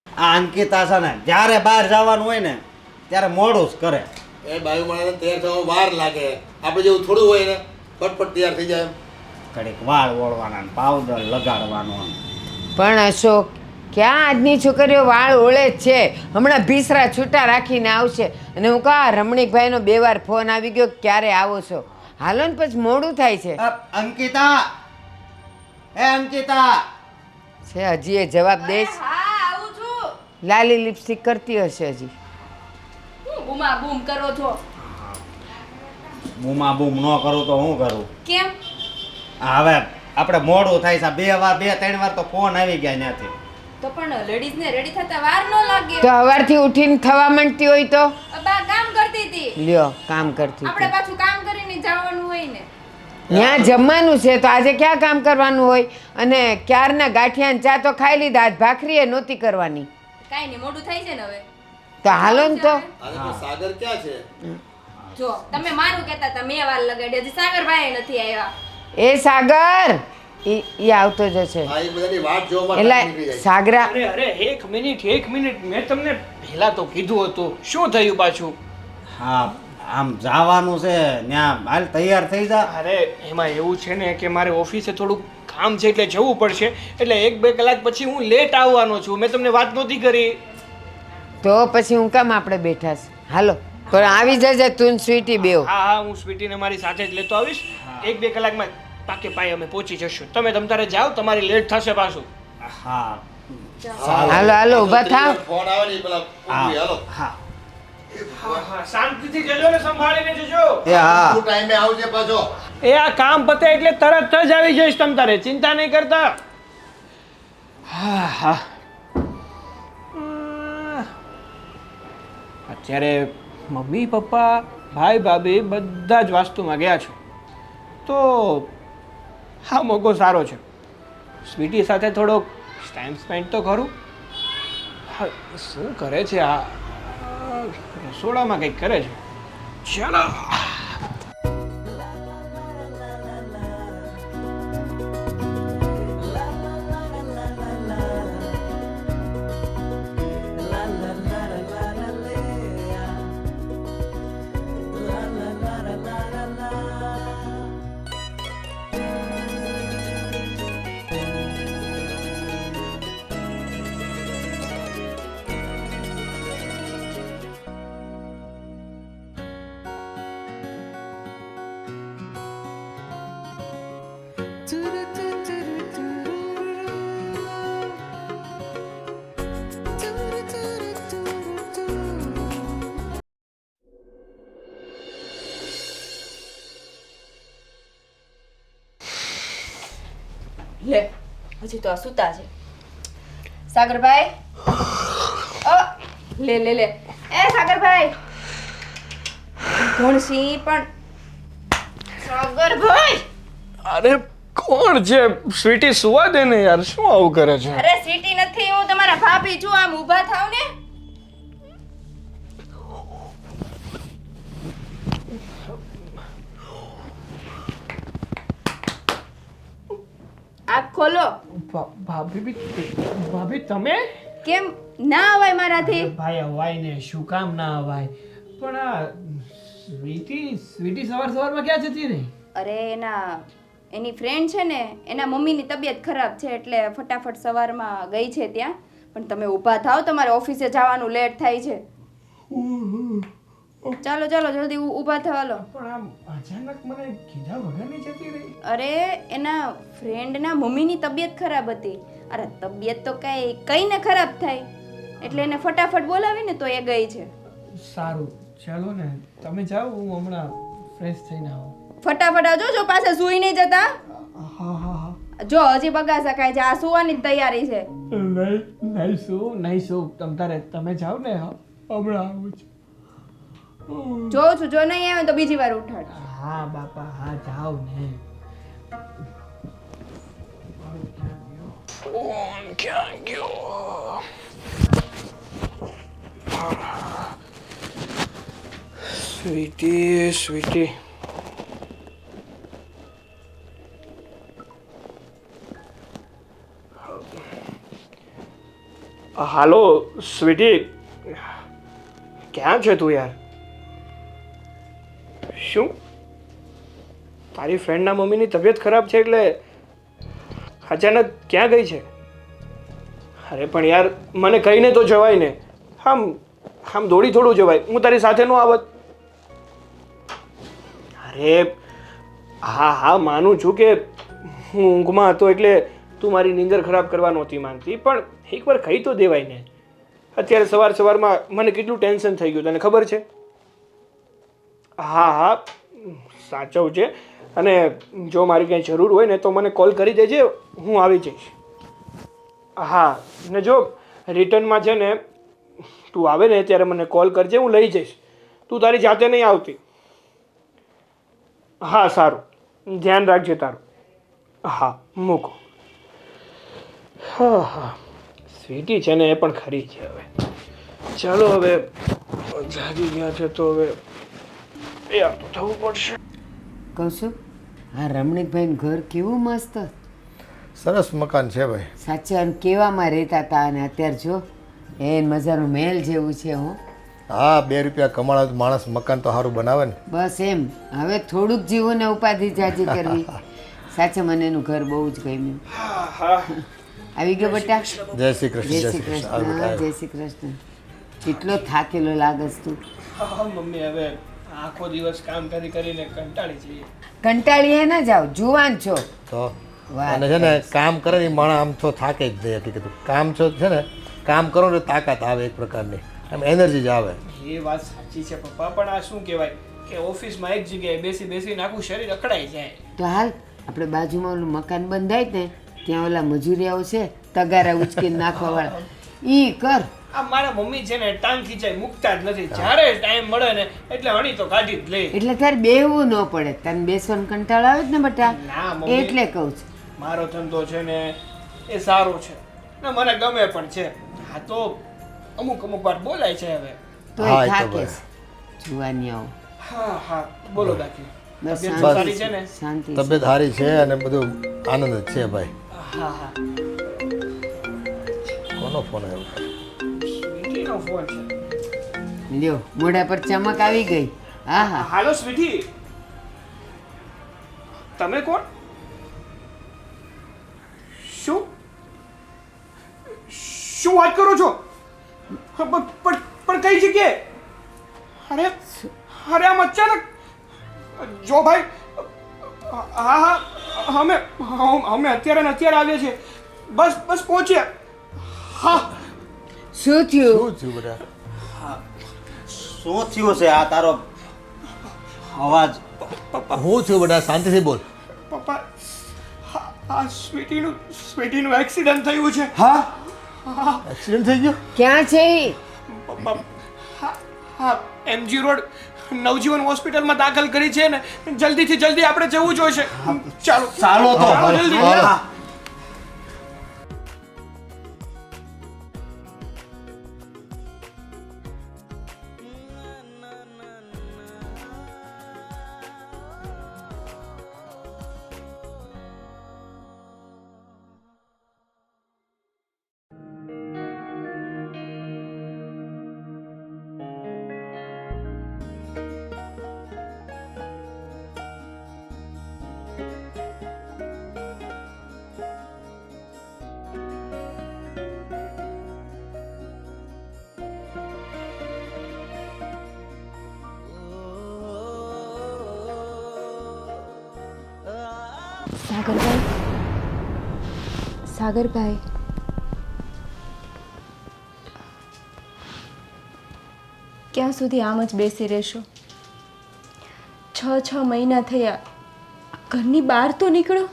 આ અંકિતા છે ને જ્યારે બહાર જવાનું હોય ને ત્યારે મોડું જ કરે. એ બાયુ માણસને તૈયાર થવામાં વાર લાગે. આપણે જેવું થોડું હોય ને ફટફટ તૈયાર થઈ જાય. ઘડીક વાળ ઓળવાના ને પાવડર લગાડવાનો. પણ અશોક, ક્યાં આજની છોકરીઓ વાળ ઓળે જ છે. હમણાં ભીસરા છૂટા રાખીને આવશે. અને હું કહા રમણીકભાઈનો 2 વાર ફોન આવી ગયો ક્યારે આવો છો? હાલો ને પછી મોડું થાય છે. અંકિતા, એ અંકિતા, છે હજી એ જવાબ દઈશ. હા આવું છું. લાલી લિપસ્ટિક કરતી હશે હજી. હું બૂમા બૂમ કરો છો બૂમા બૂમ ન કરું તો હું કરું? કેમ? હવે આપણે મોડું થાય છે. 2-3 વાર તો ફોન આવી ગયા ત્યાંથી. તો પણ લેડીઝને રેડી થતા વાર ન લાગે. તો સવારથી ઉઠીને થવા માંડતી હોય તો બા કામ કરતી હતી. લ્યો કામ કરતી આપણે હતી. પાછું કામ કરીને જવાનું હોય ને. ત્યાં જમવાનું છે તો આજે ક્યાં કામ કરવાનું હોય? અને ક્યારના ગાંઠિયા ને ચા તો ખાઈ લીધા, આજ ભાખરીએ નહોતી કરવાની. કાઈ નહીં મોડું થાય છે ને હવે. તો હાલો ને તો. આજે તો સાગર ક્યાં છે? જો તમે મારું કહેતા હતા મેં વાર લગાડી હજી સાગરભાઈ નથી આવ્યા. એ સાગર ઈ આવતો જ હશે. આ એ બધાની વાટ જોવામાં એટલે time નીકળી જાય. સાગરા અરે એક મિનિટ મેં તમને પહેલા તો કીધું હતું. શું થયું પાછું? હા, આમ જવાનું છે ત્યાં. હાલ તૈયાર થઈ જા. અરે એમાં એવું છે ને કે મારે ઓફિસે થોડુંક કામ છે એટલે જવું પડશે. એટલે 1-2 કલાક પછી હું લેટ આવવાનો છું. મેં તમને વાત નહોતી કરી. તો પછી હું કામ આપણે બેઠા છે? હાલો પણ આવી જજે તું ને સ્વીટી બેવ. હા હું સ્વીટીને મારી સાથે જ લેતો આવીશ. 1-2 કલાકમાં પાકે પાયે અમે પહોંચી જશું. તમે તમારે જાઓ, તમારી લેટ થશે પાછું. હા હાલો ઊભા થાવ. ફોન આવે ને ઈ પેલા ઊભી હાલો. હા શાંતિથી જજો ને સંભાળીને જજો. એ હા તું ટાઈમે આવજે પાછો. એ આ કામ પતે એટલે તરત જ આવી જઈશ. તમ તારે ચિંતા નહીં કરતા. હા અત્યારે મમ્મી પપ્પા ભાઈ ભાભી બધા જ વાસ્તુમાં ગયા છે તો હા મોકો સારો છે. સ્વીટી સાથે થોડોક ટાઈમ સ્પેન્ડ તો કરું. હા શું કરે છે આ? રસોડામાં કંઈક કરે છે. ચાલો. la la la la લે હજી તો આ સૂતા છે સાગરભાઈ અ લે લે લે એ સાગરભાઈ ઘણસી પણ સાગરભાઈ અરે કોણ છે સ્વીટી સુવા દે ને યાર શું આવું કરે છે અરે સીટી નથી હું તમારા ભાભી છું આમ ઊભા થાવ ને આંખ ખોલો ભાભી તમે કેમ ના અવાય મારાથી ભાઈ અવાય ને શું કામ ના અવાય પણ આ સ્વીટી સવારમાં ક્યાં જતી રહી અરે એની ફ્રેન્ડ છે ને એના મમ્મીની તબિયત ખરાબ છે એટલે ફટાફટ સવારમાં ગઈ છે ત્યાં પણ તમે ઊભા થાવ તમારે ઓફિસે જવાનું લેટ થાય છે ચાલો ચાલો જલ્દી ઊભા થવા લો પણ આમ અચાનક મને કીધા વગરની જતી રહી અરે એના ફ્રેન્ડના મમ્મીની તબિયત ખરાબ હતી અરે તબિયત તો કઈ ને ખરાબ થાય એટલે એને ફટાફટ બોલાવીને તો એ ગઈ છે સારું ચાલો ને તમે જાઓ હું હમણાં ફ્રેશ થઈને આવું ફટાફટ આવજો જો પાસે સૂઈ નહીં જતા હા હા હા જો હજી બગા શકાય છે આ સુવાની જ તૈયારી છે નહીં શું તમે જાઓ ને હમણાં આવું છું જોઉં છું જો નહીં આવે તો બીજી વાર ઉઠાડ હા બાપા હા જાઓ ને ક્યાં ગયો સ્વીટી હાલો સ્વીટી ક્યાં છે તું યાર શું તારી ફ્રેન્ડના મમ્મીની તબિયત ખરાબ છે એટલે અચાનક ક્યાં ગઈ છે અરે પણ યાર મને કહીને તો જવાય ને આમ દોડી થોડું જવાય હું તારી સાથે નો આવત અરે હા માનું છું કે હું ઊંઘમાં હતો એટલે તું મારી નીંદર ખરાબ કરવા નહોતી માંગતી પણ એકવાર કહી તો દેવાય ને અત્યારે સવારમાં મને કેટલું ટેન્શન થઈ ગયું તને ખબર છે હા સાચું છે અને જો મારી કંઈ જરૂર હોય ને તો મને કોલ કરી દેજે હું આવી જઈશ હા ને જો રિટર્નમાં છે ને તું આવે ને ત્યારે મને કોલ કરજે હું લઈ જઈશ તું તારી જાતે નહીં આવતી હા સારું ધ્યાન રાખજે તારું હા મૂકો હા સ્વીટી છે ને એ પણ ખરી છે હવે ચાલો હવે જાગી ગયા છે તો હવે યાર તો થવું પડશે કહું છું આ રમણીકભાઈનું ઘર કેવું મસ્ત સરસ મકાન છે ભાઈ સાચે આમ કેવામાં રહેતા હતા અને અત્યારે જો એ મજાનું મહેલ જેવું છે હું હા 2 રૂપિયા કમાણા તો માણસ મકાન તો સારું બનાવે ને બસ એમ હવે થોડુંક જીવોને ઉપાધિ જાજી કરવી સાચે મને એનું ઘર બહુ જ ગમ્યું આવી ગયો બેટા જય શ્રી કૃષ્ણ જય શ્રી કૃષ્ણ જય શ્રી કૃષ્ણ કેટલો થાકેલો લાગસ તું હા મમ્મી હવે આખો દિવસ કામ કરીને કંટાળી જઈએ કંટાળીએ ના જાવ જુવાન છો તો વાહ. અને છે ને કામ કરે ને માણસ આમ તો થાકે જ જાય કીધું કામ છો છે ને કામ કરો ને તાકાત આવે એક પ્રકારની આમ એનર્જી જ આવે એ વાત સાચી છે પપ્પા પણ આ શું કહેવાય કે ઓફિસમાં એક જગ્યાએ બેસી આખું શરીર અકળાઈ જાય તો હાલ આપણે બાજુમાં ઓલું મકાન બંધાય ને ત્યાં ઓલા મજૂરિયાઓ છે તગારા ઉચકીને નાખવા વાળા ઈ કર આ મારા મમ્મી છે ને ટાંગ ખીચાઈ મૂકતા જ નથી જ્યારે ટાઈમ મળે ને એટલે હણી તો કાઢી જ લે એટલે તારે બેવું ન પડે તને બેસવાનો કંટાળો આવે જ ને બટા ના મમ્મી એટલે કહું છું મારો ધંધો છે ને એ સારો છે ને મને ગમે પણ છે હા તો અમુક વાર બોલાય છે હવે તો હા, એ તો થાકે બરાબર. છે જુવાનીઓ હા બોલો બાકી બસ તબિયત બસ. સારી છે ને શાંતિ છે. તબિયત સારી છે અને બધું આનંદ જ છે ભાઈ હા કોનો ફોન આવ્યો સ્વીટીનો ફોન છે લ્યો મોઢા પર ચમક આવી ગઈ હા હા હાલો સ્વીટી તમે કોણ શું વાત કરો છો પણ કઈ જગ્યાએ અરે આમ અચાનક જો ભાઈ હા અમે અત્યારે ને અત્યારે આવીએ છીએ. બસ બસ પહોંચ્યા. હા. શું થયું? શું થયું બેટા? શું થયું છે આ તારો અવાજ? હું થયું બેટા? શાંતિથી બોલ. પપ્પા આ સ્વીટીનું એક્સિડન્ટ થયું છે. હા, એક્સિડન્ટ થઈ ગયો? ક્યાં છે ઈ? પપ્પા હા MG રોડ નવજીવન હોસ્પિટલમાં દાખલ કરી છે ને. જલ્દીથી જલ્દી આપણે જવું જોઈશે. ચાલો ચાલો તો. જલ્દી. હા. સાગરભાઈ, ક્યાં સુધી આમ જ બેસી રહેશો? 6 મહિના થયા, ઘરની બહાર તો નીકળો.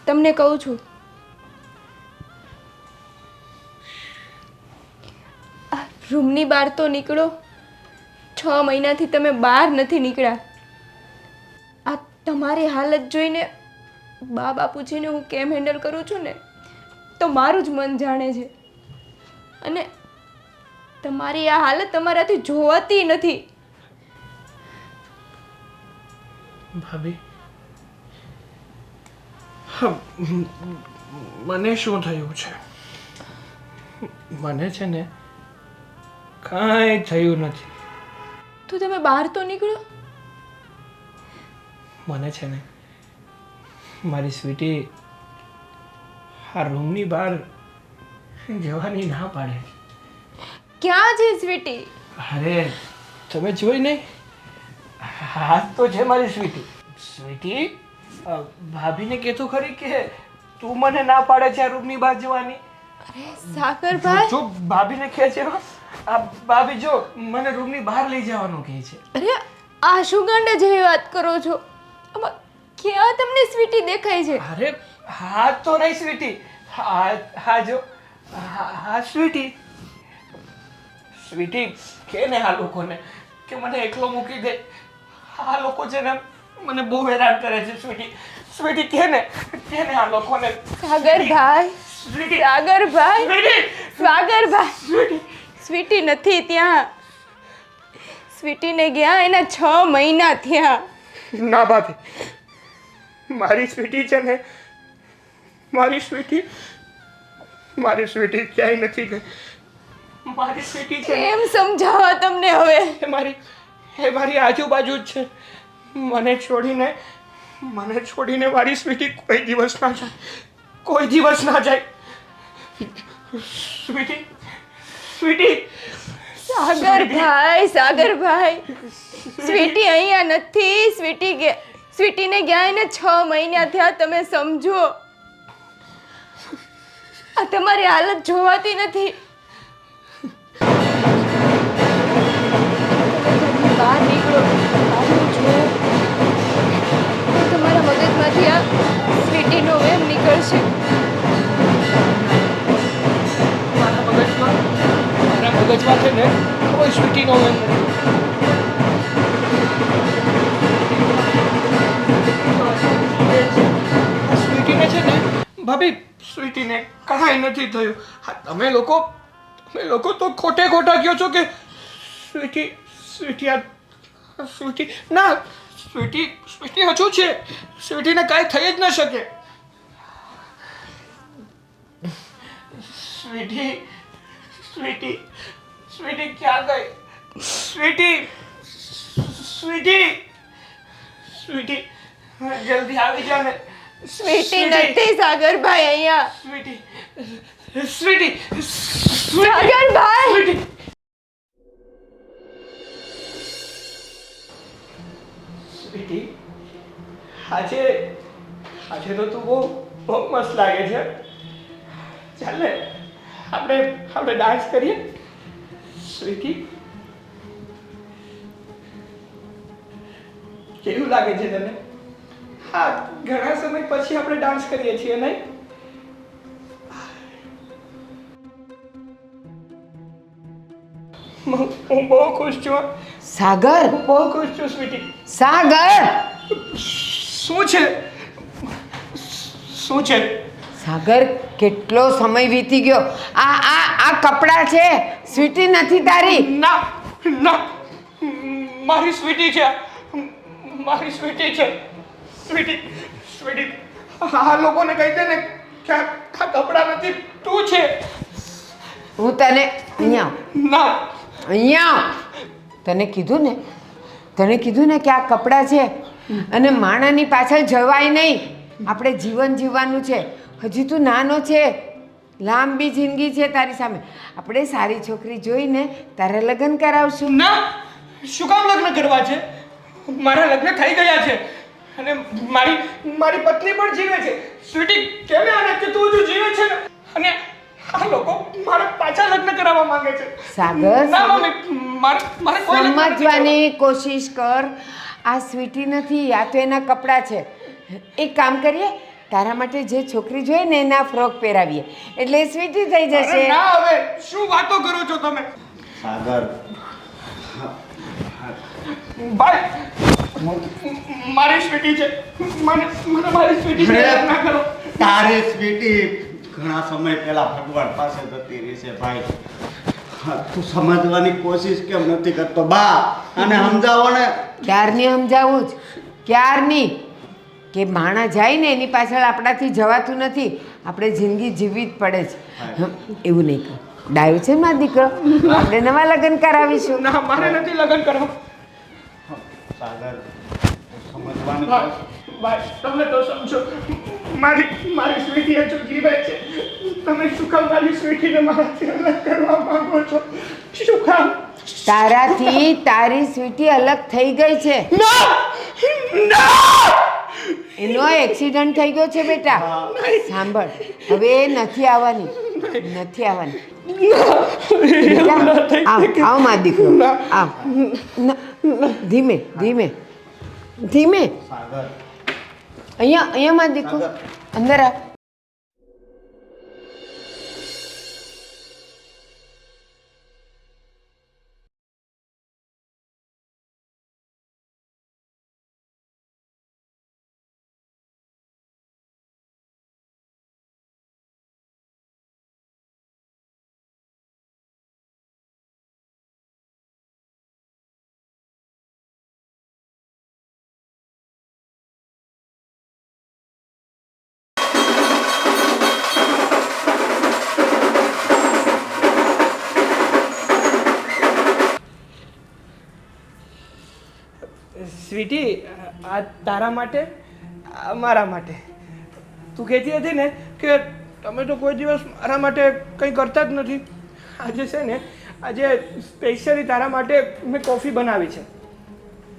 તમને કહું છું, આ રૂમની બહાર તો નીકળો. 6 મહિનાથી તમે બહાર નથી નીકળ્યા. આ તમારી હાલત જોઈને બા બાપુજીને હું કેમ હેન્ડલ કરું છું ને તો મારું જ મન જાણે છે. અને તમારી આ હાલત તમારાથી જોવાતી નથી. ભાભી મને શું થયું છે? મને છે ને કાંઈ થયું નથી. તો તમે બહાર તો નીકળો. મને છે ને મારી સ્વીટી આ રૂમની બહાર જવાની ના પાડે. ક્યાં છે સ્વીટી? અરે તમે જોઈ નહીં, હાથ તો છે મારી સ્વીટી. સ્વીટી ભાભીને કહેતો ખરી કે તું મને ના પાડે છે આ રૂમની બહાર જવાની. સાગરભાઈ, જો ભાભીને કહે છે આ ભાભી જો મને રૂમની બહાર લઈ જવાનું કહે છે. અરે આ શું ગાંડા જેવી વાત કરો છો? આમાં ક્યાં તમને સ્વીટી દેખાય છે? અરે હા તો નહીં સ્વીટી. હા જો હા સ્વીટી. સ્વીટી કે ને આ લોકોને કે મને એકલો મૂકી દે. આ લોકો છે ને મને બહુ હેરાન કરે છે. સ્વીટી સ્વીટી કે ને આ લોકોને. સાગરભાઈ, સ્વીટી સાગરભાઈ, સ્વીટી સાગરભાઈ, સ્વીટી સ્વીટી નથી ત્યાં. સ્વીટીને ગયા એના 6 મહિના થયા. ના ભાભી, મારી સ્વીટી છે ને મારી સ્વીટી ક્યાંય નથી ગઈ. મારી સ્વીટી છે ને કેમ સમજાવવા તમને હવે? એ મારી આજુબાજુ જ છે. મને છોડીને મારી સ્વીટી કોઈ દિવસ ના જાય. કોઈ દિવસ ના જાય. સ્વીટી સાગરભાઈ, સાગરભાઈ, સ્વીટી અહીંયા નથી. સ્વીટીને ગયા એને 6 મહિના થયા. તમે સમજો, આ તમારી હાલત જોવાતી નથી. તમે બહાર નીકળો, બહારનું જુઓ. તો તમારા મગજમાંથી આ સ્વીટીનો વેમ નીકળશે. મારા મગજમાં છે ને કોઈ સ્વીટીનો વેમ નથી. સ્વીટીને છે ને ભાભી, સ્વીટીને કાંઈ નથી થયું. હા તમે લોકો તો ખોટે ખોટા કહો છો કે સ્વીટી ના, સ્વીટી હજુ છે. સ્વીટીને કાંઈ થઈ જ ન શકે. સ્વીટી ક્યાં ગઈ? સ્વીટી જલ્દી આવી જા ને. સ્વીટી નથી સાગરભાઈ અહીંયા. સ્વીટી સાગરભાઈ, સ્વીટી આજે તો તું બહુ મસ્ત લાગે છે. ચાલ ને આપણે ડાન્સ કરીએ સ્વીટી. કેવું લાગે છે તને? હા, ઘણા સમય પછી આપણે ડાન્સ કરીએ છીએ નહીં? હું બહુ ખુશ છું. સાગર, હું બહુ ખુશ છું સ્વીટી. સાગર, શું છે? શું છે? સાગર, કેટલો સમય વીતી ગયો. આ કપડાં છે, સ્વીટી નથી તારી. ના ના, મારી સ્વીટી છે. મારી સ્વીટી છે. સ્વીટી આ લોકોને કહી દે ને કે આ કપડાં નથી, તું છે. હું તને અહીંયા ના, તને કીધું ને કે આ કપડાં છે અને માણાની પાછળ જવાય નહીં. આપણે જીવન જીવવાનું છે. હજી તું નાનો છે, લાંબી જિંદગી છે તારી સામે. આપણે સારી છોકરી જોઈને તારા લગ્ન કરાવશું. ના, શું કામ લગ્ન કરવા છે? મારા લગ્ન થઈ ગયા છે અને મારી પત્ની પણ જીવે છે. સ્વીટી, કેમ આને કે તું જો જીવે છે ને અને આ લોકો મારા પાછા લગ્ન કરાવવા માંગે છે. સાગર, ના મમ્મી, મારે કોઈ લગ્ન નથી સમજવાની કોશિશ કર. આ સ્વીટી નથી, આ તો એના કપડાં છે. એક કામ કરીએ, તારા માટે જે છોકરી જોઈએ ને એના ફ્રોક પહેરાવીએ એટલે સ્વીટી થઈ કરવા. જશે. અરે ના, હવે શું વાતો કરો છો તમે? સાગર, ભાઈ, મારી સ્વીટી છે. મને મારી સ્વીટી છે ના કરો. તારી સ્વીટી ઘણા સમય પહેલા ભગવાન પાસે જતી રહી છે ભાઈ. હા, તું સમજવાની કોશિશ કેમ નથી કરતો? બા, અને સમજાવો ને. ક્યારની સમજાવું જ, ક્યારની કે માણા જાય ને એની પાછળ આપણાથી જવાતું નથી. આપણે જિંદગી જીવવી જ પડે છે. એવું નહીં કર. ડાયો છે મારો દીકરો, આપણે નવા લગ્ન કરાવીશું. ના, મારે નથી લગ્ન કરવા. સાગર, સમજવાની ભાઈ, તમે તો સમજો. મારી સ્વીટી હજુ જીવે છે. તમે શું કામ મારી સ્વીટીને મારાથી અલગ કરવા માંગો છો? શું કામ? તારાથી તારી સ્વીટી અલગ થઈ ગઈ છે. એનો એક્સિડન્ટ થઈ ગયો છે બેટા. સાંભળ, હવે એ નથી આવવાની. બેટા, આવ મારો દીકરો, આવ. ધીમે સાગર, અહીંયા મારો દીકરો, અંદર આવ. સ્વીટી, આ તારા માટે, આ મારા માટે. તું કહેતી હતી ને કે તમે તો કોઈ દિવસ મારા માટે કંઈ કરતા જ નથી. આજે છે ને, આજે સ્પેશિયલી તારા માટે મેં કોફી બનાવી છે.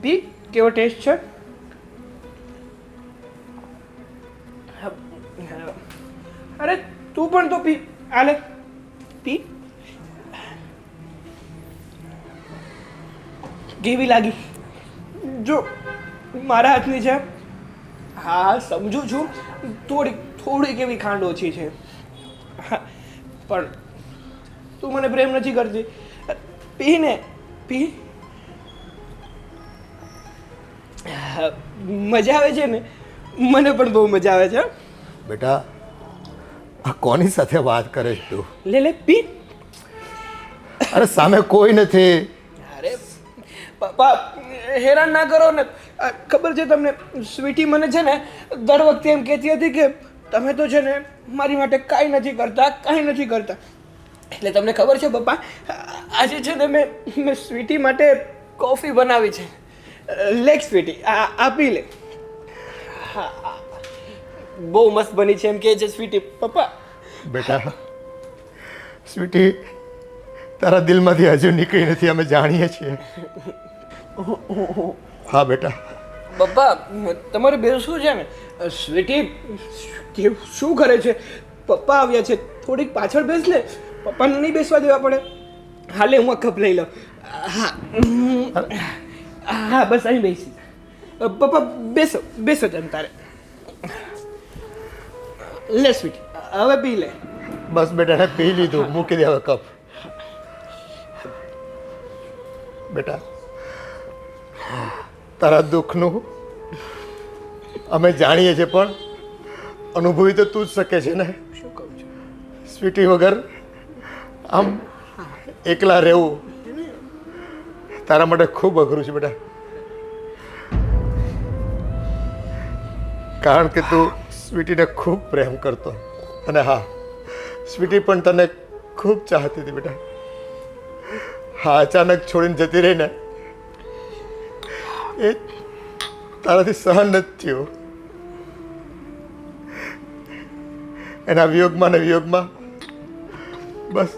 પી, કેવો ટેસ્ટ છે? અરે તું પણ તો પી. આલે, પી. કેવી લાગી? જો મારા હાથની છે. હા, સમજુ છું, થોડીક એવી ખાંડ ઓછી છે, પણ તું મને પ્રેમ નથી કરતી. પી ને, પી. મજા આવે છે ને? મને પણ બહુ મજા આવે છે. બેટા, આ કોની સાથે વાત કરે છે તું? લે પી. અરે સામે કોઈ નથી. અરે પપ્પા, હેરાન ના કરો ને. ખબર છે તમને, સ્વીટી મને છે ને દર વખતે એમ કહેતી હતી કે તમે તો છે ને મારી માટે કાંઈ નથી કરતા. એટલે તમને ખબર છે પપ્પા, આજે છે ને મેં સ્વીટી માટે કોફી બનાવી છે. લેક સ્વીટી, આ પી લે. હા, બહુ મસ્ત બની છે એમ કહે છે સ્વીટી. પપ્પા, બેટા, સ્વીટી તારા દિલમાંથી હજુ નીકળી નથી, અમે જાણીએ છીએ. હા બેટા, પપ્પા તમારે બેસવું છે ને? સ્વીટી કેવું શું કરે છે? પપ્પા આવ્યા છે, થોડીક પાછળ બેસ ને. પપ્પાને નહીં બેસવા દેવા પડે. હાલે હું આ કપ લઈ લઉં. હા બસ અહીં બેસી. પપ્પા બેસો બેસો તેમ તારે. લે સ્વીટી હવે પી લે. બસ બેટા એને પી લીધું, મૂકી દે હવે કપ. બેટા તારા દુઃખનું અમે જાણીએ છીએ, પણ અનુભવી તો તું જ શકે છે ને. શું કહું છું? સ્વીટી વગર આમ એકલા રહેવું તારા માટે ખૂબ અઘરું છે બેટા. કારણ કે તું સ્વીટીને ખૂબ પ્રેમ કરતો, અને હા, સ્વીટી પણ તને ખૂબ ચાહતી હતી બેટા. હા, અચાનક છોડીને જતી રહી ને, એ તારાથી સહન નથી થયું. એના વિયોગમાં ને વિયોગમાં બસ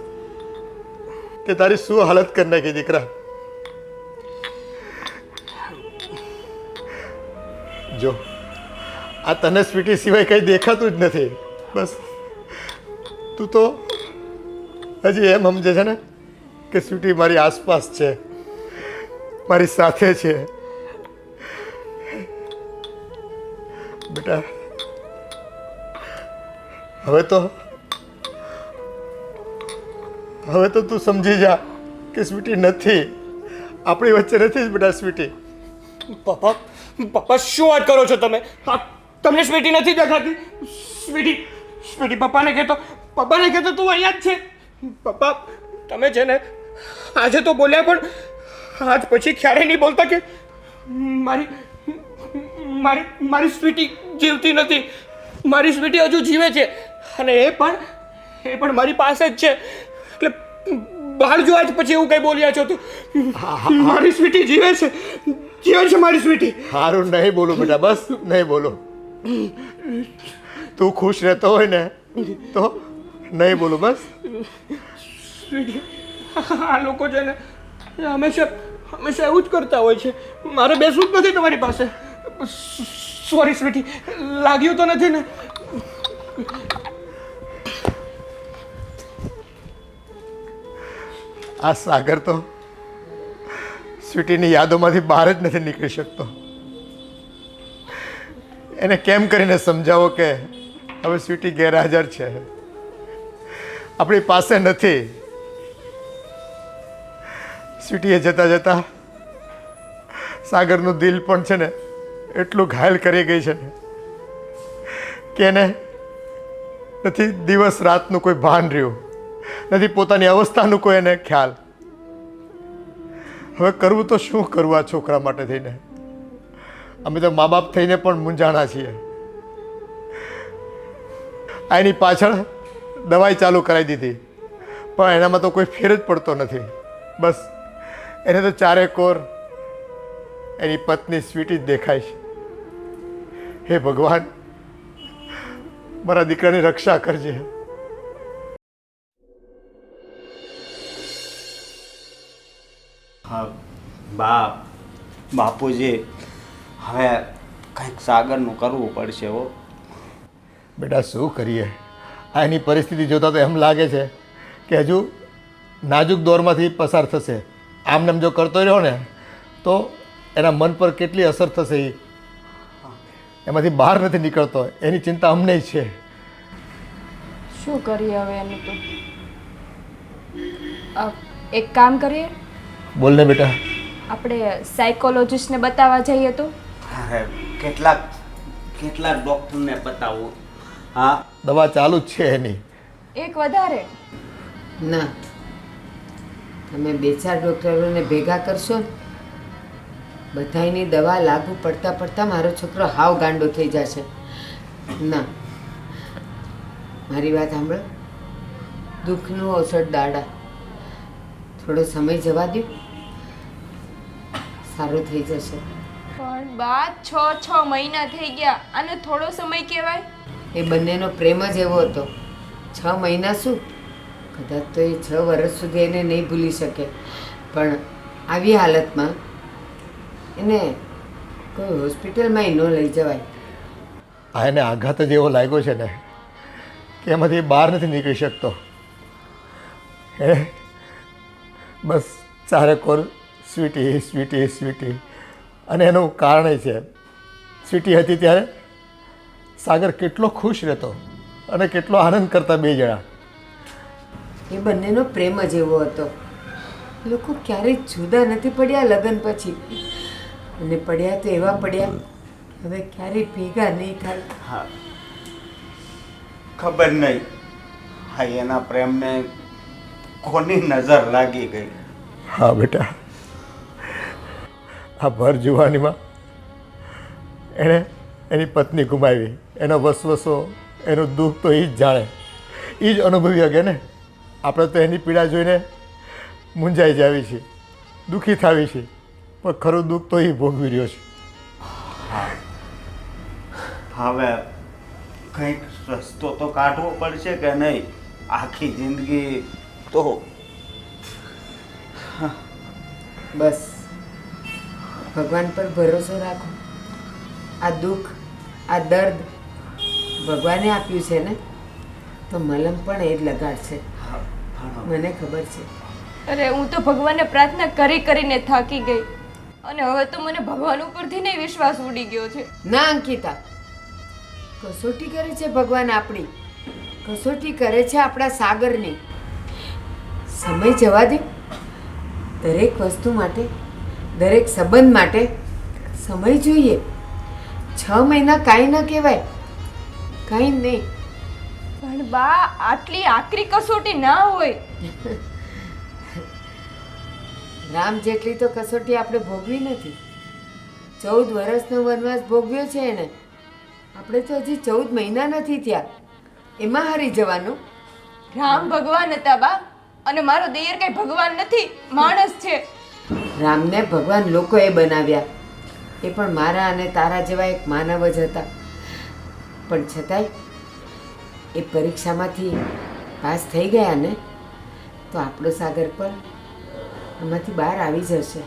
કે તારી શું હાલત કરી નાખી દીકરા. જો આ તને સ્વીટી સિવાય કંઈ દેખાતું જ નથી. બસ તું તો હજી એમ સમજે છે ને કે સ્વીટી મારી આસપાસ છે, મારી સાથે છે. બેટા હવે તો તું સમજી જા કે સ્વીટી નથી, આપણી વચ્ચે નથી જ બેટા સ્વીટી. પપ્પા પપ્પા શું વાત કરો છો તમે? તમને સ્વીટી નથી દેખાતી? સ્વીટી પપ્પાને કહેતો તું અહીંયા જ છે. પપ્પા તમે છે ને આજે તો બોલ્યા, પણ આજ પછી ક્યારેય નહીં બોલતા કે મારી મારી મારી સ્વીટી જીવતી નથી. મારી સ્વીટી હજુ જીવે છે, અને એ પણ મારી પાસે જ છે. એટલે બહાર જો આજ પછી એવું કંઈ બોલ્યા છો તો મારી સ્વીટી જીવે છે મારી સ્વીટી. સારું નહીં બોલું બેટા, બસ નહીં બોલો. તું ખુશ રહેતો હોય ને તો નહીં બોલું, બસ. સ્વીટી આ લોકો છે ને હંમેશા એવું જ કરતા હોય છે. મારે બેસવું જ નથી તમારી પાસે. સોરી સ્વીટી, લાગ્યું તો નથી ને? આ સાગર તો સ્વીટીની યાદોમાંથી બહાર જ નથી નીકળી શકતો. એને કેમ કરીને સમજાવો કે હવે સ્વીટી ગેરહાજર છે, આપણી પાસે નથી. સ્વીટીએ જતાં જતાં સાગરનું દિલ પણ છે ને એટલું ઘાયલ કરી ગઈ છે ને કે એને નથી દિવસ રાતનું કોઈ ભાન રહ્યું, નથી પોતાની અવસ્થાનું કોઈ એને ખ્યાલ. હવે કરવું તો શું કરવું આ છોકરા માટે થઈને? અમે તો મા બાપ થઈને પણ મૂંઝાણા છીએ. એની પાછળ દવાઈ ચાલુ કરાવી દીધી, પણ એનામાં તો કોઈ ફેર જ પડતો નથી. બસ એને તો ચારે કોર એની પત્ની સ્વીટી જ દેખાય છે. હે ભગવાન, મારા દીકરાની રક્ષા કરજે. હા બાપુજી, હવે કંઈક સાગરનું કરવું પડશે હો. બેટા શું કરીએ, આ એની પરિસ્થિતિ જોતાં તો એમ લાગે છે કે હજુ નાજુક દોરમાંથી પસાર થશે. આમનેમ જો કરતો રહ્યો ને તો એના મન પર કેટલી અસર થશે, એમાંથી બહાર નથી નીકળતો. એની ચિંતા અમને છે. શું કરીએ હવે એનું તો? એક કામ કરીએ, બોલ ને બેટા. આપણે સાયકોલોજિસ્ટને બતાવવા જઈએ તો? કેટલાક ડૉક્ટરને બતાવવું? હા, દવા ચાલુ જ છે એની. એક વધારે ના, તમે 2-4 ડૉક્ટરોને ભેગા કરશો ને, બધાયની દવા લાગુ પડતા મારો છોકરો હાવ ગાંડો થઈ જશે. ના, મારી વાત સાંભળો. દુઃખનું ઔષધ દાડા, થોડો સમય જવા દો, સારું થઈ જશે. પણ બા 6 મહિના થઈ ગયા, આને થોડો સમય કહેવાય? એ બંનેનો પ્રેમ જ એવો હતો. 6 મહિના શું, કદાચ તો એ 6 વર્ષ સુધી એને નહીં ભૂલી શકે. પણ આવી હાલતમાં એને કોઈ હોસ્પિટલમાં ન લઈ જવાય. આ એને આઘાત જ એવો લાગ્યો છે ને કે એમાંથી બહાર નથી નીકળી શકતો. એ બસ ચારે કોર સ્વીટી સ્વીટી સ્વીટી. અને એનું કારણ એ છે, સ્વીટી હતી ત્યારે સાગર કેટલો ખુશ રહેતો અને કેટલો આનંદ કરતા બે જણા. એ બંનેનો પ્રેમ જ એવો હતો. લોકો ક્યારેય જુદા નથી પડ્યા લગ્ન પછી, અને પડ્યા તો એવા પડ્યા હવે ક્યારેય ભેગા નહીં થાય. હા, ખબર નહીં હા એના પ્રેમને કોની નજર લાગી ગઈ. હા બેટા, આ ભર જુવાનીમાં એણે એની પત્ની ગુમાવી. એનો વસવસો, એનું દુઃખ તો એ જ જાણે, એ જ અનુભવી શકે ને. આપણે તો એની પીડા જોઈને મૂંઝાઈ જાવી છે, દુઃખી થાવી છે, પણ ખરું દુઃખ તો એ ભોગવી રહ્યો છે. હવે કંઈક રસ્તો તો કાઢવો પડશે કે નહીં? આખી જિંદગી તો બસ ભગવાન પર ભરોસો રાખો. આ દુઃખ, આ દર્દ ભગવાને આપ્યું છે ને, તો મલમ પણ એ જ લગાડશે. મને ખબર છે. અરે હું તો ભગવાનને પ્રાર્થના કરી કરીને થાકી ગઈ, અને હવે તો મને ભગવાન ઉપરથી નહીં વિશ્વાસ ઉડી ગયો છે. ના અંકિતા, કસોટી કરે છે ભગવાન આપણી, કસોટી કરે છે આપણા સાગરની. સમય જવા દે. દરેક વસ્તુ માટે, દરેક સંબંધ માટે સમય જોઈએ. 6 મહિના કાંઈ ન કહેવાય, કાંઈ નહીં. પણ બા, આટલી આકરી કસોટી ના હોય. રામ જેટલી તો કસોટી આપણે ભોગવી નથી. 14 વર્ષનો વનવાસ ભોગવ્યો છે એને. આપણે તો હજી 14 મહિના નથી થયા, એમાં હારી જવાનું. રામ ભગવાન હતા બા, અને મારો દિયર કઈ ભગવાન નથી, માણસ છે. રામને ભગવાન લોકોએ બનાવ્યા, એ પણ મારા અને તારા જેવા એક માનવ જ હતા. પણ છતાંય એ પરીક્ષામાંથી પાસ થઈ ગયા ને, તો આપણો સાગર પણ એમાંથી બહાર આવી જશે,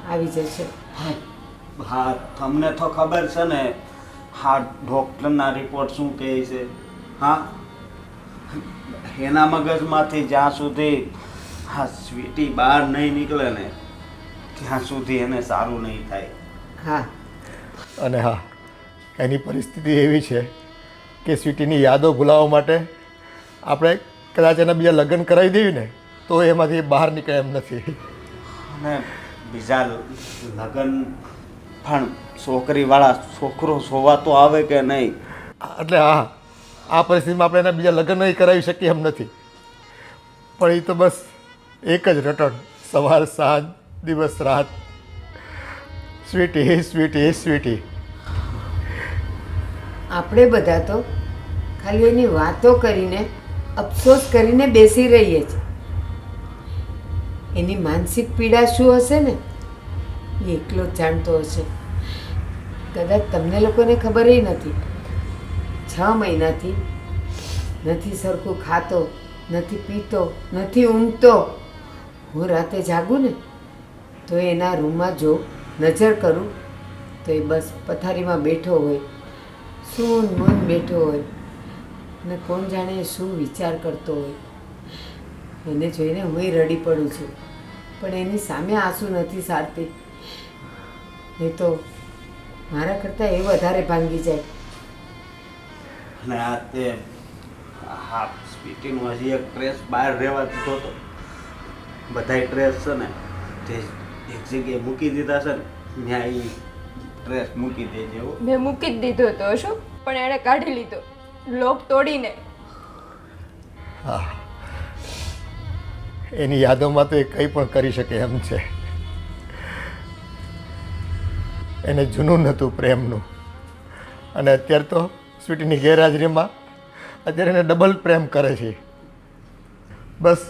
આવી જશે. હા, તમને તો ખબર છે ને હા ડૉક્ટરના રિપોર્ટ શું કહે છે? હા, એના મગજમાંથી જ્યાં સુધી હા સ્વીટી બહાર નહીં નીકળે ને ત્યાં સુધી એને સારું નહીં થાય. હા, અને હા, એની પરિસ્થિતિ એવી છે કે સ્વીટીની યાદો ભૂલાવવા માટે આપણે કદાચ એના બીજા લગ્ન કરાવી દઈએ ને તો એમાંથી બહાર નીકળે એમ નથી. અને બીજા લગ્ન પણ છોકરીવાળા છોકરો જોવા તો આવે કે નહીં? એટલે હા, આ પરિસ્થિતિમાં આપણે એના બીજા લગ્ન નહીં કરાવી શકીએ એમ નથી. પણ એ તો બસ એક જ રટણ, સવાર સાંજ દિવસ રાત, સ્વીટી સ્વીટી સ્વીટી. આપણે બધા તો ખાલી એની વાતો કરીને, અફસોસ કરીને બેસી રહીએ છીએ. એની માનસિક પીડા શું હશે ને, એ એકલો જ જાણતો હશે. કદાચ તમને લોકોને ખબર નથી. 6 મહિનાથી નથી સરખું ખાતો, નથી પીતો, નથી ઊંઘતો. હું રાતે જાગું ને તો એના રૂમમાં જો નજર કરું તો એ બસ પથારીમાં બેઠો હોય, સૂન મૂન બેઠો હોય, ને કોણ જાણે શું વિચાર કરતો હોય. એને જોઈને હુંય રડી પડું છું, પણ એની સામે આંસુ નથી સારતી. નહીં તો મારા કરતાં એ વધારે ભાંગી જાય. અને આ તે હા સ્વીટીનું હજી એક ટ્રેસ બહાર રહેવા દીધો હતો. બધાય ટ્રેસ છે ને તે એક જગ્યાએ મૂકી દીધા છે ને, ત્યાં એ ટ્રેસ મૂકી દેજે હો. મેં મૂકી જ દીધો હતો શું, પણ એણે કાઢી લીધો લોક તોડીને. હા, એની યાદોમાં તો એ કંઈ પણ કરી શકે એમ છે. એને જૂનું નહોતું પ્રેમનું, અને અત્યારે તો સ્વીટીની ગેરહાજરીમાં અત્યારે એને ડબલ પ્રેમ કરે છે. બસ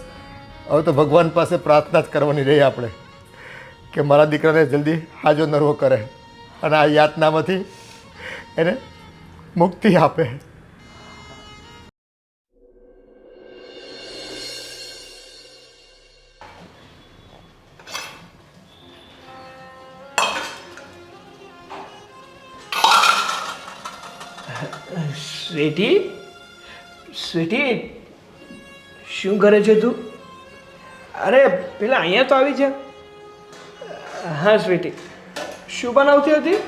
હવે તો ભગવાન પાસે પ્રાર્થના જ કરવાની રહી આપણે કે મારા દીકરાને જલ્દી હાજો નરવો કરે અને આ યાતનામાંથી એને મુક્તિ આપે. સ્વીટી સ્વીટી શું કરે છે તું? અરે પેલા અહીંયા તો આવી છે. હા સ્વીટી, શું બનાવતી હતી?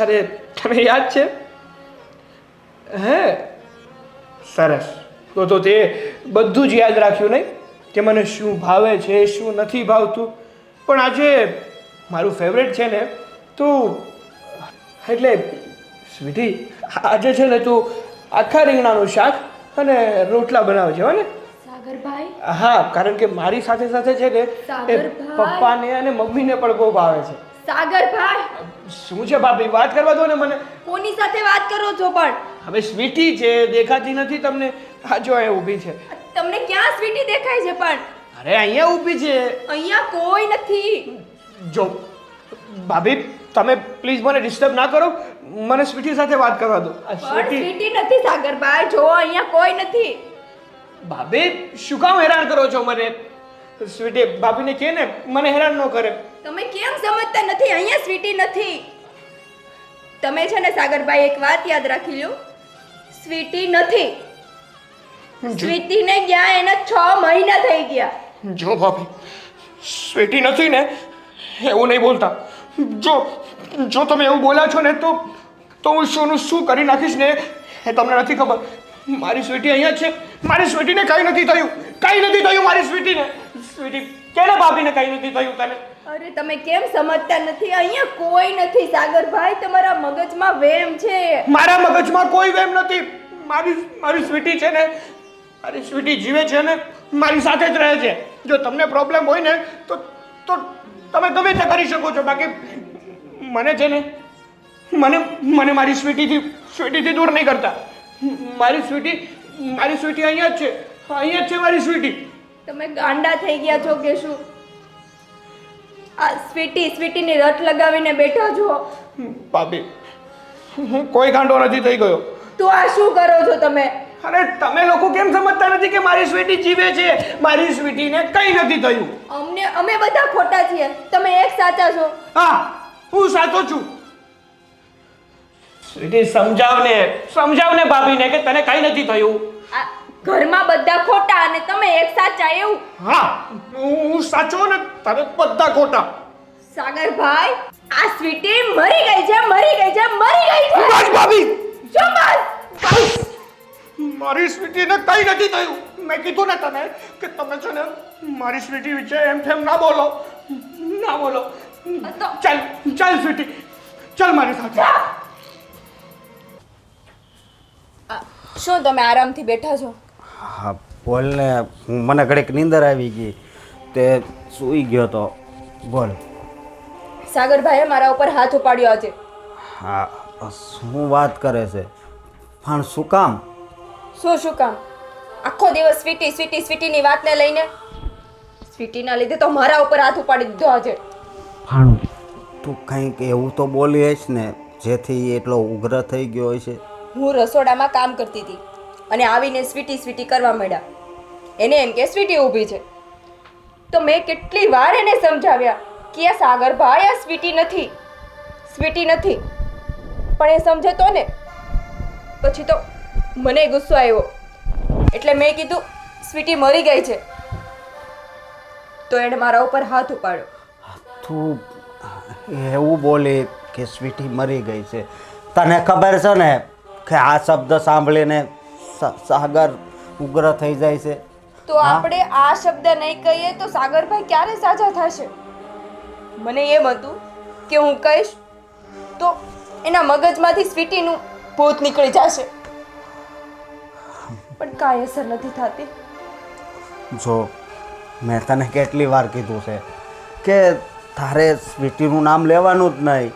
અરે તને યાદ છે? હે સરસ. તો તે બધું જ યાદ રાખ્યું નહીં કે મને શું ભાવે છે શું નથી ભાવતું. પણ આજે મારું ફેવરેટ છે ને તું, એટલે સ્વીટી આજે છે ને તું આખા રીંગણાનું શાક અને રોટલા બનાવજે હો ને. સાગરભાઈ, હા, કારણ કે મારી સાથે સાથે છે ને એ સાગરભાઈ. પપ્પાને અને મમ્મીને પણ બહુ ભાવે છે. સાગરભાઈ, શું છે ભાભી, વાત કરવા દો ને મને. કોની સાથે વાત કરો છો પણ? હવે સ્વીટી છે, દેખાતી નથી તમને? હા જો એ ઊભી છે. તમને ક્યાં સ્વીટી દેખાય છે પણ? અરે અહીંયા ઊભી છે. અહીંયા કોઈ નથી. જો ભાભી તમે પ્લીઝ મને ડિસ્ટર્બ ના કરો, મને સ્વીટી સાથે વાત કરવા દો. આ પણ સ્વીટી સ્વીટી નથી સાગરભાઈ, જો અહીંયા કોઈ નથી. ભાભી શું કામ હેરાન કરો છો મને? સ્વીટી ભાભીને કહે ને મને હેરાન ન કરે. તમે કેમ સમજતા નથી? અહીંયા સ્વીટી નથી. તમે છે ને સાગરભાઈ એક વાત યાદ રાખી લો, સ્વીટી નથી. સ્વીટીને ગયા એને 6 મહિના થઈ ગયા. જો ભાભી સ્વીટી નથી ને એવું નહીં બોલતા. જો તમે એવું બોલ્યા છો ને તો હું શું કરી નાખીશ ને એ તમને નથી ખબર. મારી સ્વીટી અહીંયા જ છે. મારી સ્વીટીને કંઈ નથી થયું, કંઈ નથી થયું મારી સ્વીટીને. સ્વીટી કેને ભાભીને કંઈ નથી થયું તને? અરે તમે કેમ સમજતા નથી? અહીંયા કોઈ નથી સાગરભાઈ, તમારા મગજમાં વેમ છે. મારા મગજમાં કોઈ વેમ નથી. મારી સ્વીટી છે ને, મારી સ્વીટી જીવે છે ને મારી સાથે જ રહે છે. જો તમને પ્રોબ્લેમ હોય ને તો તમે ગમે તે કરી શકો છો. બાકી મને છે ને મને મારી સ્વીટીથી દૂર નહીં કરતા. મારી સ્વીટી અહીંયા જ છે, અહીંયા જ છે મારી સ્વીટી. તમે ગાંડા થઈ ગયા છો કે શું? આ સ્વીટીની રટ લગાવીને બેઠા છો. ભાભી હું કોઈ ગાંડો નથી થઈ ગયો. તો આ શું કરો છો તમે? અરે તમે લોકો કેમ સમજતા નથી કે મારી સ્વીટી જીવે છે? મારી સ્વીટીને કંઈ નથી થયું. અમે બધા ખોટા છીએ, તમે એક સાચા છો. હા હું સાચો છું. સ્વીટી સમજાવ ને ભાભીને કે તને કંઈ નથી થયું. આ ઘરમાં બધા ખોટા અને તમે એક સાચા, એવું? હા હું સાચો ને તમે બધા ખોટા. સાગરભાઈ, આ સ્વીટી મરી ગઈ છે. બસ ભાભી, શું બસ? મારી સ્વીટીને કંઈ નથી થયું. મેં કીધું ને તને કે તમે છે ને મારી સ્વીટી વિશે એમ તેમ ના બોલો. ચાલ સ્વીટી, ચાલ મારી સાથે. શું તમે આરામથી બેઠા છો? હા બોલ ને. મને ઘડીક નીંદર આવી ગઈ તે સૂઈ ગયો તો. બોલ. સાગરભાઈએ મારા ઉપર હાથ ઉપાડ્યો છે. હા શું વાત કરે છે? પણ શું કામ? શું કામ? આખો દિવસ સ્વીટીની વાતને લઈને. સ્વીટીના લીધે તો મારા ઉપર હાથ ઉપાડી દીધો આજે. પણ તું કંઈક એવું તો બોલી હશ ને જેથી એટલો ઉગ્ર થઈ ગયો હોય છે. હું રસોડામાં કામ કરતી હતી અને આવીને સ્વીટી કરવા માંડ્યા. એને એમ કે સ્વીટી ઊભી છે. તો મેં કેટલી વાર એને સમજાવ્યા કે આ સાગરભાઈ આ સ્વીટી નથી. પણ એ સમજે તો ને. પછી તો મને ગુસ્સો આવ્યો એટલે મેં કીધું સ્વીટી મરી ગઈ છે. તો એણે મારા ઉપર હાથ ઉપાડ્યો. તું એવું બોલી કે સ્વીટી મરી ગઈ છે? તને ખબર છે ને કે આ શબ્દ સાંભળીને સાગર ઉગ્ર થઈ જાય છે. તો આપણે આ શબ્દ નહીં કહીએ તો સાગરભાઈ ક્યારે સાજા થશે? મને એમ હતું કે હું કહીશ તો એના મગજમાંથી સ્વીટીનું ભૂત નીકળી જશે, પણ કાંઈ અસર નથી થતી. જો મેં તને કેટલી વાર કીધું છે કે તારે સ્વીટીનું નામ લેવાનું જ નહીં.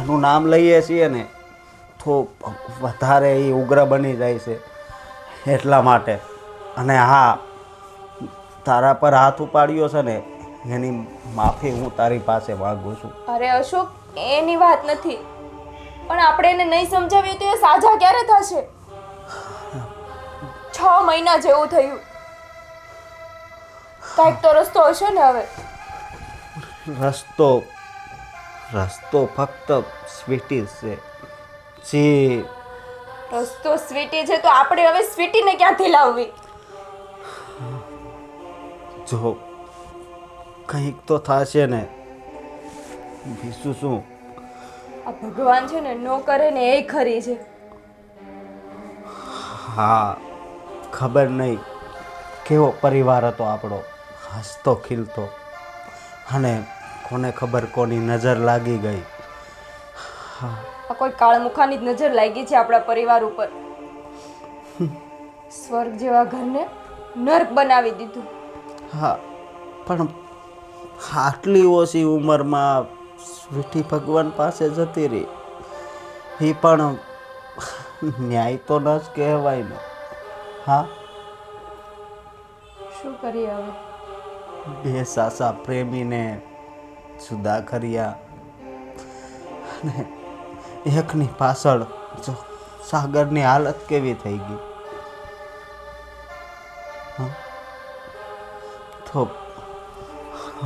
એનું નામ લઈએ છીએ ને તો વધારે એ ઉગ્ર બની જાય છે એટલા માટે. અને હા, તારા પર હાથ ઉપાડ્યો છે ને એની માફી હું તારી પાસે માંગુ છું. અરે અશોક, એની વાત નથી, પણ આપણે એને નહીં સમજાવીએ તો એ સાજા ક્યારે થશે? 6 મહિના જેવું થયું. કાંઈક તો રસ્તો હશે ને હવે? રસ્તો ફક્ત સ્વીટી છે. જે રસ્તો સ્વીટી છે તો આપણે હવે સ્વીટીને ક્યાંથી લાવવી? જો કંઈક તો થશે ને, બીજું શું. આ ભગવાન છે ને નો કરે ને એ ખરી છે. હા, ખબર નહીં કેવો પરિવાર હતો આપણો, હસતો ખીલતો, અને કોને ખબર કોની નજર લાગી ગઈ. આ કોઈ કાળમુખાની જ નજર લાગી છે આપણા પરિવાર ઉપર. સ્વર્ગ જેવા ઘરને નર્ક બનાવી દીધું. હા, પણ આટલી ઓછી ઉંમરમાં સ્વીટી ભગવાન પાસે જતી રહી, એ પણ ન્યાય તો ન જ કહેવાય ને. હા, શું કરીએ હવે? બે સાસા પ્રેમીને જુદા કર્યા, અને એકની પાછળ જો સાગરની હાલત કેવી થઈ ગઈ. હા, તો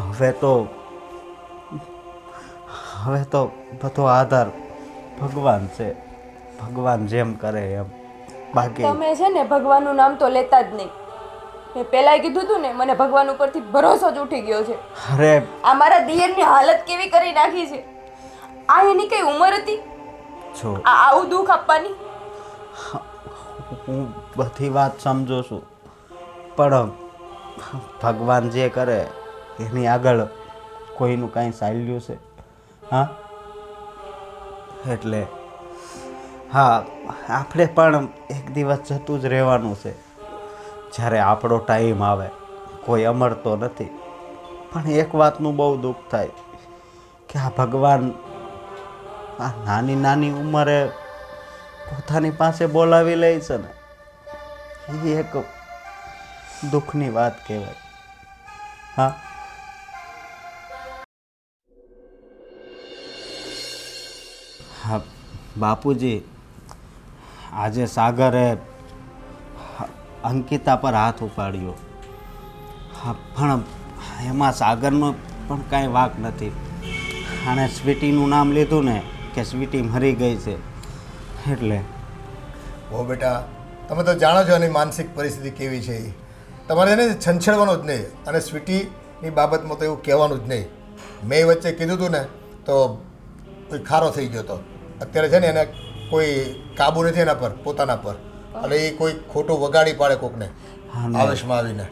હવે તો બધો આધાર ભગવાન છે. ભગવાન જેમ કરે એમ. બાકી તમે છે ને ભગવાનનું નામ તો લેતા જ નહીં. મેં પહેલાં કીધું હતું ને, મને ભગવાન ઉપરથી ભરોસો જ ઉઠી ગયો છે. અરે આ મારા દિયરની હાલત કેવી કરી નાખી છે. આ એની કઈ ઉંમર હતી જો આ આવું દુઃખ આપવાની? હું બધી વાત સમજુ છું, પણ ભગવાન જે કરે એની આગળ કોઈનું કાંઈ ચાલ્યું છે? હા, એટલે હા, આપણે પણ એક દિવસ જતું જ રહેવાનું છે. જ્યારે આપણો ટાઈમ આવે. કોઈ અમરતો નથી. પણ એક વાતનું બહુ દુઃખ થાય કે આ ભગવાન આ નાની નાની ઉંમરે પોતાની પાસે બોલાવી લે છે ને, એ એક દુઃખની વાત કહેવાય. હા, હા બાપુજી, આજે સાગરે અંકિતા પર હાથ ઉપાડ્યો. હા, પણ એમાં સાગરનો પણ કાંઈ વાંક નથી. આણે સ્વીટીનું નામ લીધું ને કે સ્વીટી મરી ગઈ છે, એટલે ઓ બેટા, તમે તો જાણો છો એની માનસિક પરિસ્થિતિ કેવી છે. એ તમારે એને છંછેડવાનું જ નહીં, અને સ્વીટીની બાબતમાં તો એવું કહેવાનું જ નહીં. મેં વચ્ચે કીધું હતું ને તો કોઈ ખારો થઈ ગયો હતો. અત્યારે છે ને એને કોઈ કાબુ નથી એના પર, પોતાના પર, એટલે એ કોઈ ખોટું વગાડી પાડે કોકને આવેશમાં આવીને.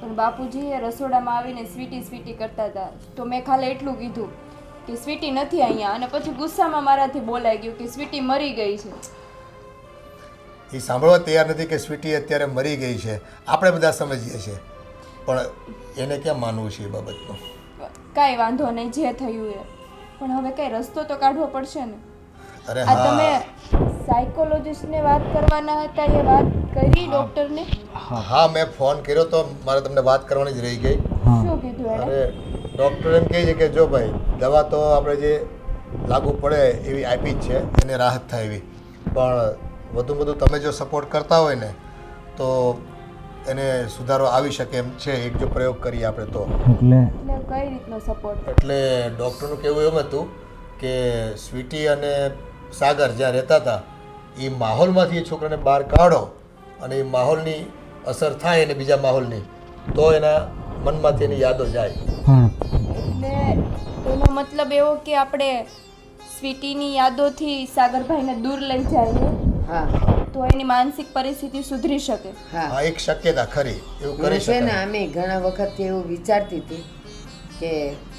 પણ બાપુજી એ રસોડામાં આવીને સ્વીટી સ્વીટી કરતા હતા, તો મેં ખાલી એટલું કીધું કે સ્વીટી નથી અહીંયા, અને પછી ગુસ્સામાં મારાથી બોલાઈ ગયું કે સ્વીટી મરી ગઈ છે. એ સાંભળવા તૈયાર નથી કે સ્વીટી અત્યારે મરી ગઈ છે. આપણે બધા સમજીએ છીએ, પણ એને ક્યાં માનવું છે એ બાબતનું. કાંઈ વાંધો નહીં, જે થયું એ. પણ હવે કઈ રસ્તો તો કાઢવો પડશે ને. અરે આ હા, તમે સાયકોલોજિસ્ટને વાત કરવાના હતા, એ વાત કરી ડોક્ટરને? હા, મેં ફોન કર્યો તો મારે તમને વાત કરવાની જ રહી ગઈ. શું કીધું એણે? અરે ડૉક્ટર એમ કહે છે કે જો ભાઈ, દવા તો આપણે જે લાગુ પડે એવી આપી જ છે, એને રાહત થાય એવી, પણ વધુ બધું તમે જો સપોર્ટ કરતા હોય ને તો એને સુધારો આવી શકે એમ છે. એક જો પ્રયોગ કરીએ આપણે તો. એટલે કઈ રીતનો સપોર્ટ? એટલે ડૉક્ટરનું કહેવું એમ હતું કે સ્વીટી અને સાગર જ્યાં રહેતા હતા એ માહોલમાંથી એ છોકરાને બહાર કાઢો, અને એ માહોલની અસર થાય એને બીજા માહોલની, તો એના મનમાંથી એની યાદો જાય. એટલે એનો મતલબ એવો કે આપણે સ્વીટીની યાદોથી સાગરભાઈને દૂર લઈ જઈએ હા તો એની માનસિક પરિસ્થિતિ સુધરી શકે. હા આ એક શક્યતા ખરી, એવું કરી હું છે ને શકાય. આમે ઘણા વખતથી એવું વિચારતી હતી કે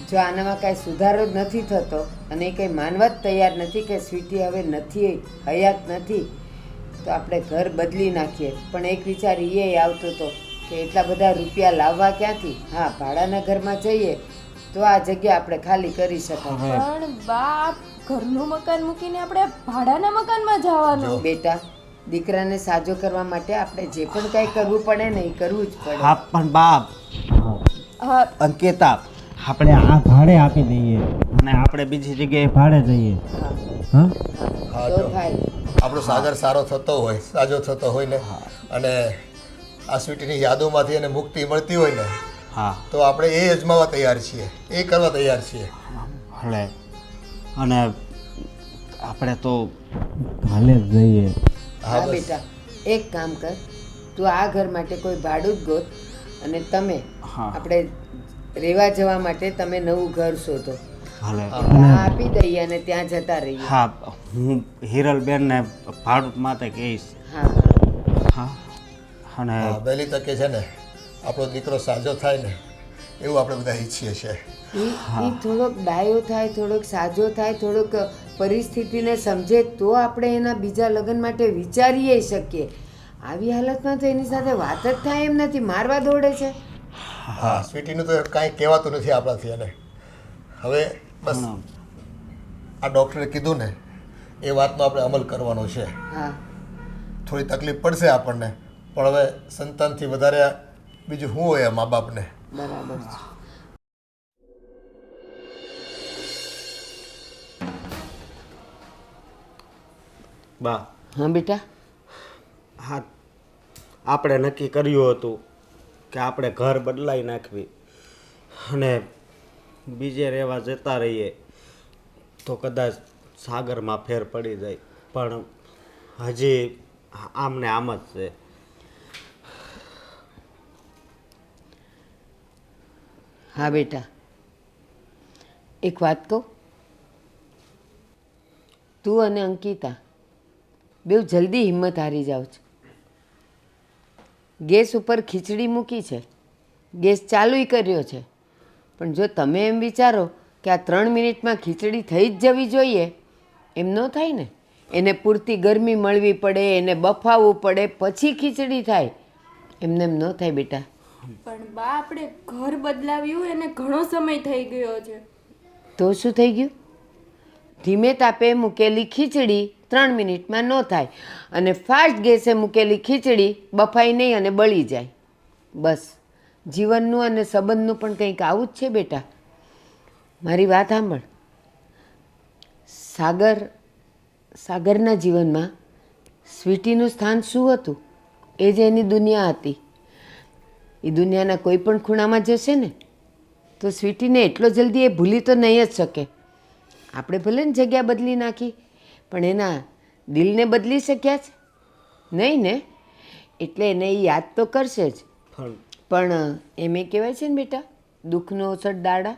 જો આનામાં કાંઈ સુધારો જ નથી થતો અને એ કંઈ માનવા જ તૈયાર નથી કે સ્વીટી હવે નથી, હયાત નથી, તો આપણે ઘર બદલી નાખીએ. પણ એક વિચાર એ આવતો હતો કે એટલા બધા રૂપિયા લાવવા ક્યાંથી? હા, ભાડાના ઘરમાં જઈએ તો આ જગ્યા આપણે ખાલી કરી શકાય. પણ બાપ, ઘરનું મકાન મૂકીને આપણે ભાડાના મકાનમાં જવાનું? બેટા, દીકરાને સાજો કરવા માટે આપણે જે પણ કાંઈ કરવું પડે ને એ કરવું જ પડે. હા, પણ બાપ, હા, અંકિતા, આપણે આ ભાડે આપી દઈએ અને આપણે બીજી જગ્યાએ ભાડે જઈએ. હા, હા, તો જો થાય. આપણો સાગર સારો થતો હોય, સાજો થતો હોય ને, અને આ સ્વીટીની યાદોમાંથી એને મુક્તિ મળતી હોય ને, હા, તો આપણે એ અજમાવવા તૈયાર છીએ, એ કરવા તૈયાર છીએ. ભલે અને આપણે તો કાલે જ જઈએ. હા બેટા, એક કામ કર, તું આ ઘર માટે કોઈ ભાડું જ ગોત અને તમે હા. આપણે રહેવા જવા માટે તમે નવું ઘર શોધો. ભલે ત્યાં આપી દઈએ અને ત્યાં જતા રહીએ. હા, હું હિરલબેનને ભાડું માટે કહીશ. હા હા અને હા, વહેલી તકે છે ને આપણો દીકરો સાજો થાય ને એવું આપણે બધા ઈચ્છીએ છીએ. એ થોડોક ડાયો થાય, થોડોક સાજો થાય, થોડોક પરિસ્થિતિને સમજે તો આપણે એના બીજા લગ્ન માટે વિચારીએ શકીએ. આવી હાલતમાં તો એની સાથે વાત જ થાય એમ નથી, મારવા દોડે છે. હા, સ્વીટીનું તો કાંઈ કહેવાતું નથી આપણાથી. અને હવે બસ આ ડૉક્ટરે કીધું ને એ વાતનો આપણે અમલ કરવાનો છે. હા થોડી તકલીફ પડશે આપણને, પણ હવે સંતાનથી વધારે બીજું શું હોય મા બાપને. બરાબર છે. બા, હા બેટા, હા આપણે નક્કી કર્યું હતું કે આપણે ઘર બદલાઈ નાખવી અને બીજે રહેવા જતા રહીએ તો કદાચ સાગરમાં ફેર પડી જાય, પણ હજી આમ ને આમ જ છે. હા બેટા, એક વાત કહું, તું અને અંકિતા બેઉ જલ્દી હિંમત હારી જાઓ છો. ગેસ ઉપર ખીચડી મૂકી છે, ગેસ ચાલુય કર્યો છે, પણ જો તમે એમ વિચારો કે આ 3 મિનિટમાં ખીચડી થઈ જ જવી જોઈએ, એમ ન થાય ને. એને પૂરતી ગરમી મળવી પડે, એને બફાવવું પડે, પછી ખીચડી થાય. એમને એમ ન થાય બેટા. પણ બા આપણે ઘર બદલાવ્યું એને ઘણો સમય થઈ ગયો છે. તો શું થઈ ગયું? ધીમે તાપે મૂકેલી ખીચડી 3 મિનિટમાં ન થાય અને ફાસ્ટ ગેસે મૂકેલી ખીચડી બફાઈ નહીં અને બળી જાય. બસ જીવનનું અને સંબંધનું પણ કંઈક આવું જ છે બેટા. મારી વાત સાંભળ. સાગરના જીવનમાં સ્વીટીનું સ્થાન શું હતું? એ જ એની દુનિયા હતી. એ દુનિયાના કોઈ પણ ખૂણામાં જશે ને તો સ્વીટીને એટલો જલ્દી એ ભૂલી તો નહીં જ શકે. આપણે ભલે ને જગ્યા બદલી નાખી, પણ એના દિલને બદલી શક્યા છે નહીં ને. એટલે એને એ યાદ તો કરશે જ, પણ એમ એ કહેવાય છે ને બેટા, દુઃખનો અવસર દાડા.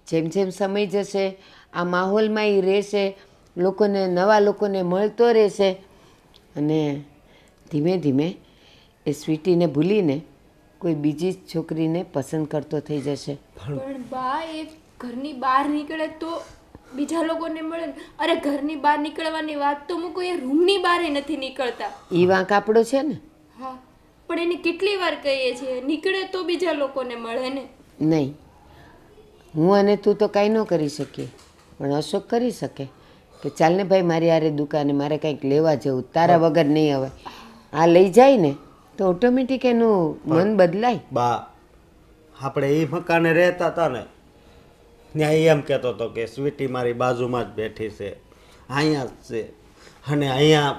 જેમ જેમ સમય જશે આ માહોલમાં એ રહેશે, નવા લોકોને મળતો રહેશે અને ધીમે ધીમે એ સ્વીટીને ભૂલીને કોઈ બીજી જ છોકરીને પસંદ કરતો થઈ જશે. પણ બા એ ઘરની બહાર નીકળે તો બીજા લોકોને મળે ને. અરે ઘરની બહાર નીકળવાની વાત તો મૂકો, એ રૂમની બહાર નથી નીકળતા. એ વાંક આપણો છે ને. હા, પણ એને કેટલી વાર કહીએ છીએ નીકળે તો બીજા લોકોને મળે ને. નહીં, હું અને તું તો કાંઈ ન કરી શકીએ, પણ અશોક કરી શકે કે ચાલ ને ભાઈ મારી હારે દુકાને મારે કંઈક લેવા જવું, તારા વગર નહીં હવે. આ લઈ જાય ને તો ઓટોમેટિક એનું મન બદલાય. બા, આપણે એ મકાને રહેતા હતા ને, ત્યાં એમ કહેતો હતો કે સ્વીટી મારી બાજુમાં જ બેઠી છે, અહીંયા જ છે, અને અહીંયા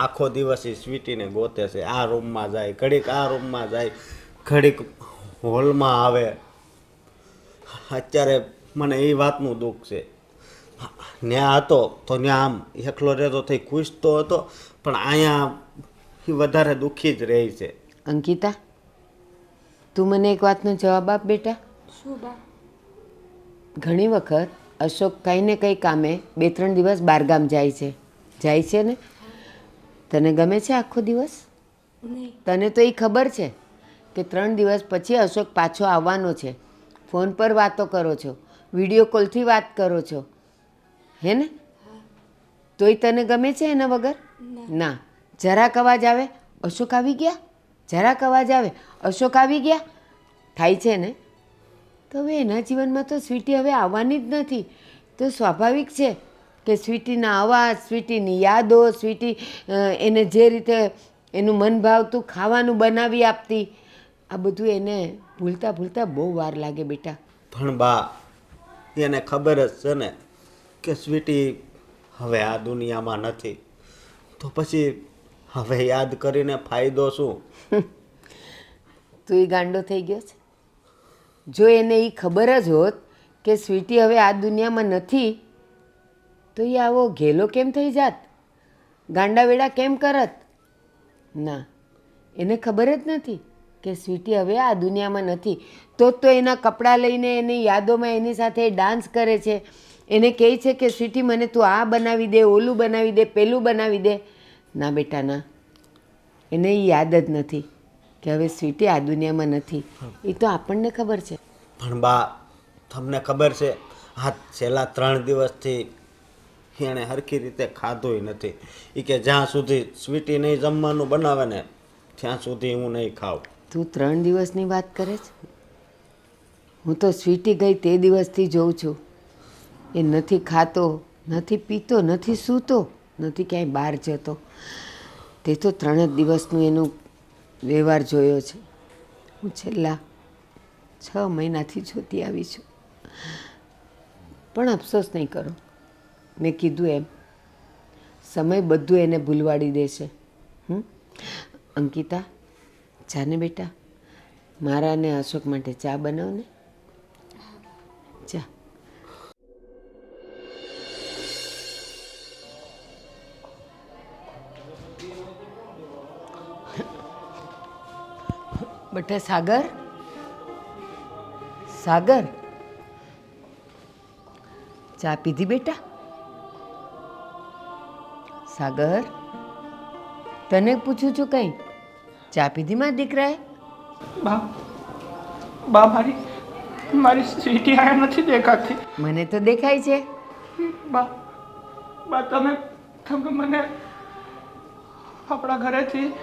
આખો દિવસ એ સ્વીટીને ગોતે છે. આ રૂમમાં જાય, ઘડીક આ રૂમમાં જાય, ઘડીક હોલમાં આવે. અત્યારે મને એ વાતનું દુઃખ છે. ત્યાં હતો તો ત્યાં આમ એકલો રહેતો થઈ ખુશ તો હતો, પણ અહીંયા એ વધારે દુઃખી જ રહી છે. અંકિતા, તું મને એક વાતનો જવાબ આપ બેટા. શું બા? ઘણી વખત અશોક કંઈ ને કંઈ કામે 2-3 દિવસ બહારગામ જાય છે ને. તને ગમે છે આખો દિવસ? નહીં. તને તો એ ખબર છે કે 3 દિવસ પછી અશોક પાછો આવવાનો છે. ફોન પર વાતો કરો છો, વિડીયો કોલથી વાત કરો છો, હે ને? તોય તને ગમે છે એના વગર? ના. જરાક અવાજ આવે અશોક આવી ગયા, જરાક અવાજ આવે અશોક આવી ગયા થાય છે ને. તો હવે એના જીવનમાં તો સ્વીટી હવે આવવાની જ નથી. તો સ્વાભાવિક છે કે સ્વીટીના અવાજ, સ્વીટીની યાદો, સ્વીટી એને જે રીતે એનું મન ભાવતું ખાવાનું બનાવી આપતી, આ બધું એને ભૂલતા ભૂલતા બહુ વાર લાગે બેટા. પણ બા, એને ખબર જ છે ને કે સ્વીટી હવે આ દુનિયામાં નથી, તો પછી હવે યાદ કરીને ફાયદો શું? તું એ ગાંડો થઈ ગયો છે. જો એને એ ખબર જ હોત કે સ્વીટી હવે આ દુનિયામાં નથી તો એ આવો ઘેલો કેમ થઈ જાત, ગાંડા વેડા કેમ કરત? ના, એને ખબર જ નથી કે સ્વીટી હવે આ દુનિયામાં નથી. તો એના કપડાં લઈને એની યાદોમાં એની સાથે ડાન્સ કરે છે, એને કહે છે કે સ્વીટી મને તું આ બનાવી દે, ઓલું બનાવી દે, પેલું બનાવી દે. ના બેટા ના, એને એ યાદ જ નથી કે હવે સ્વીટી આ દુનિયામાં નથી. એ તો આપણને ખબર છે. પણ બા, તમને ખબર છે આ છેલ્લા 3 દિવસથી એણે હરખી રીતે ખાધુંય નથી. એ કે જ્યાં સુધી સ્વીટી નહીં જમવાનું બનાવે ને ત્યાં સુધી હું નહીં ખાઉં. તું 3 દિવસની વાત કરે છે? હું તો સ્વીટી ગઈ તે દિવસથી જોઉં છું. એ નથી ખાતો, નથી પીતો, નથી સૂતો, નથી ક્યાંય બહાર જતો. તે તો 3 જ દિવસનું એનું વ્યવહાર જોયો છે. હું છેલ્લા 6 મહિનાથી જોતી આવી છું. પણ અફસોસ નહીં કરો, મેં કીધું એમ સમય બધું એને ભૂલવાડી દેશે. અંકિતા, જાને બેટા, મારા અને અશોક માટે ચા બનાવ ને. ચા. બેટા સાગર, સાગર, ચા પીધી બેટા? સાગર, તને પૂછું છું કંઈ, ચા પીધી મારા દીકરાએ? બા બા મારી મારી સ્વીટી આયા નથી દેખાતી. મને તો દેખાય છે. બા બા તમે તમે મને આપણા ઘરેથી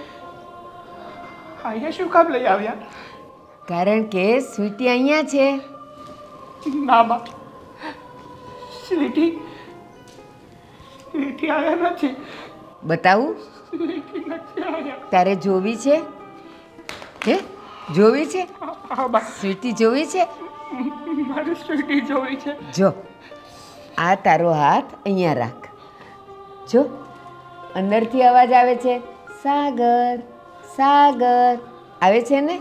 અહીંયા શું કામ લઈ આવ્યા? કારણ કે સ્વીટી અહીંયા છે. ના બા, સ્વીટી સ્વીટી આયા નથી. બતાવું? સ્વીટી નથી આયા. તારે જોવી છે? હે, જોવી છે? હા બા, સ્વીટી જોવી છે? મારી સ્વીટી જોવી છે. જો, આ તારો હાથ અહીંયા રાખ. જો, અંદરથી અવાજ આવે છે, સાગર સાગર આવે છે ને?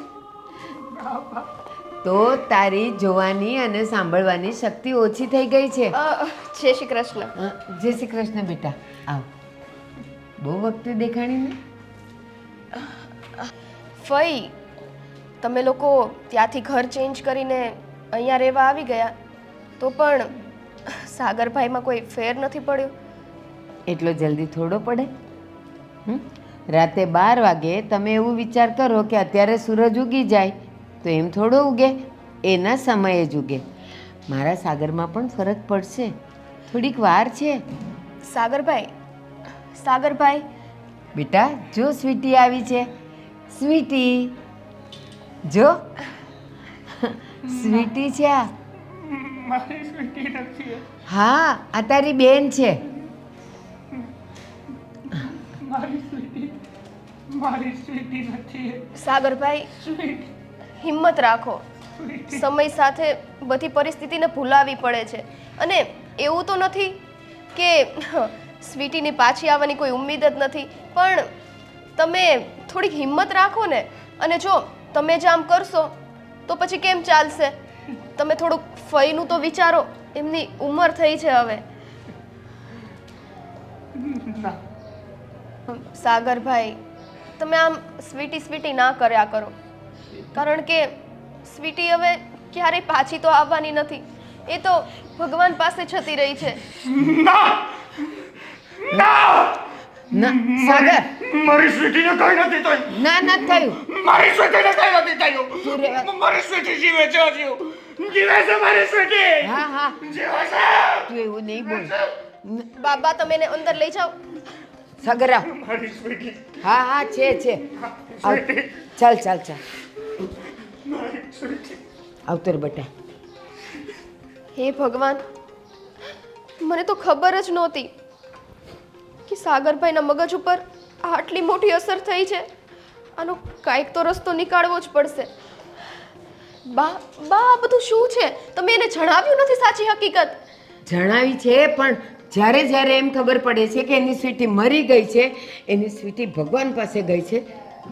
તો તારી જોવાની અને સાંભળવાની શક્તિ ઓછી થઈ ગઈ છે. જય શ્રી કૃષ્ણ. જય શ્રી કૃષ્ણ બેટા, આવ. બહુ વખતે દેખાણી ને? ફઈ, તમે લોકો ત્યાંથી ઘર ચેન્જ કરીને અહીંયા રહેવા આવી ગયા તો પણ સાગરભાઈમાં કોઈ ફેર નથી પડ્યો? એટલો જલ્દી થોડો પડે? રાતે 12 વાગે તમે એવું વિચાર કરો કે અત્યારે સૂરજ ઉગી જાય તો એમ થોડો ઉગે, એના સમયે જ ઉગે. મારા સાગરમાં પણ ફરક પડશે, થોડીક વાર છે. સાગરભાઈ, સાગરભાઈ, બેટા જો સ્વીટી આવી છે. સ્વીટી જો, સ્વીટી છે આ. મારી સ્વીટી નથી. હા, આ તારી બેન છે. મારી સ્વીટી નથી. સાગરભાઈ, સ્વીટી હિંમત રાખો. સમય સાથે બધી પરિસ્થિતિને ભૂલાવી પડે છે અને એવું તો નથી કે સ્વીટીની પાછી આવવાની કોઈ ઉમ્મીદ જ નથી, પણ તમે થોડીક હિંમત રાખો ને. અને જો તમે જ આમ કરશો તો પછી કેમ ચાલશે? તમે થોડુંક ફઈનું તો વિચારો, એમની ઉંમર થઈ છે હવે. સાગરભાઈ, તમે આમ સ્વીટી સ્વીટી ના કર્યા કરો, કારણ કે સ્વીટી હવે ક્યારેય પાછી તો આવવાની નથી. એ તો ભગવાન પાસે જતી રહી છે. ના સાગર, મારી સ્વીટીને કઈ નથી થયું. ના ના થયું. મારી સ્વીટીને કઈ નથી તું રહેવા- થયું. મારી સ્વીટી જીવે છે હજુ. જીવે છે મારી સ્વીટી. હા હા, જીવે છે. તું એવું નહીં બોલ. બાબા, તમે એને અંદર લઈ જાઓ. સાગર આવ. મારી સ્વીટી. હા હા, છે છે. આવ. ચાલ ચાલ ચાલ, મારી સ્વીટી. આવતર બેટા. હે ભગવાન, મને તો ખબર જ નહોતી કે સાગરભાઈના મગજ ઉપર આટલી મોટી અસર થઈ છે. આનો કાંઈક તો રસ્તો નીકાળવો જ પડશે. બા બા, આ બધું શું છે? તમે એને જણાવ્યું નથી સાચી હકીકત? જણાવી છે, પણ જ્યારે જ્યારે એમ ખબર પડે છે કે એની સ્વીટી મરી ગઈ છે, એની સ્વીટી ભગવાન પાસે ગઈ છે,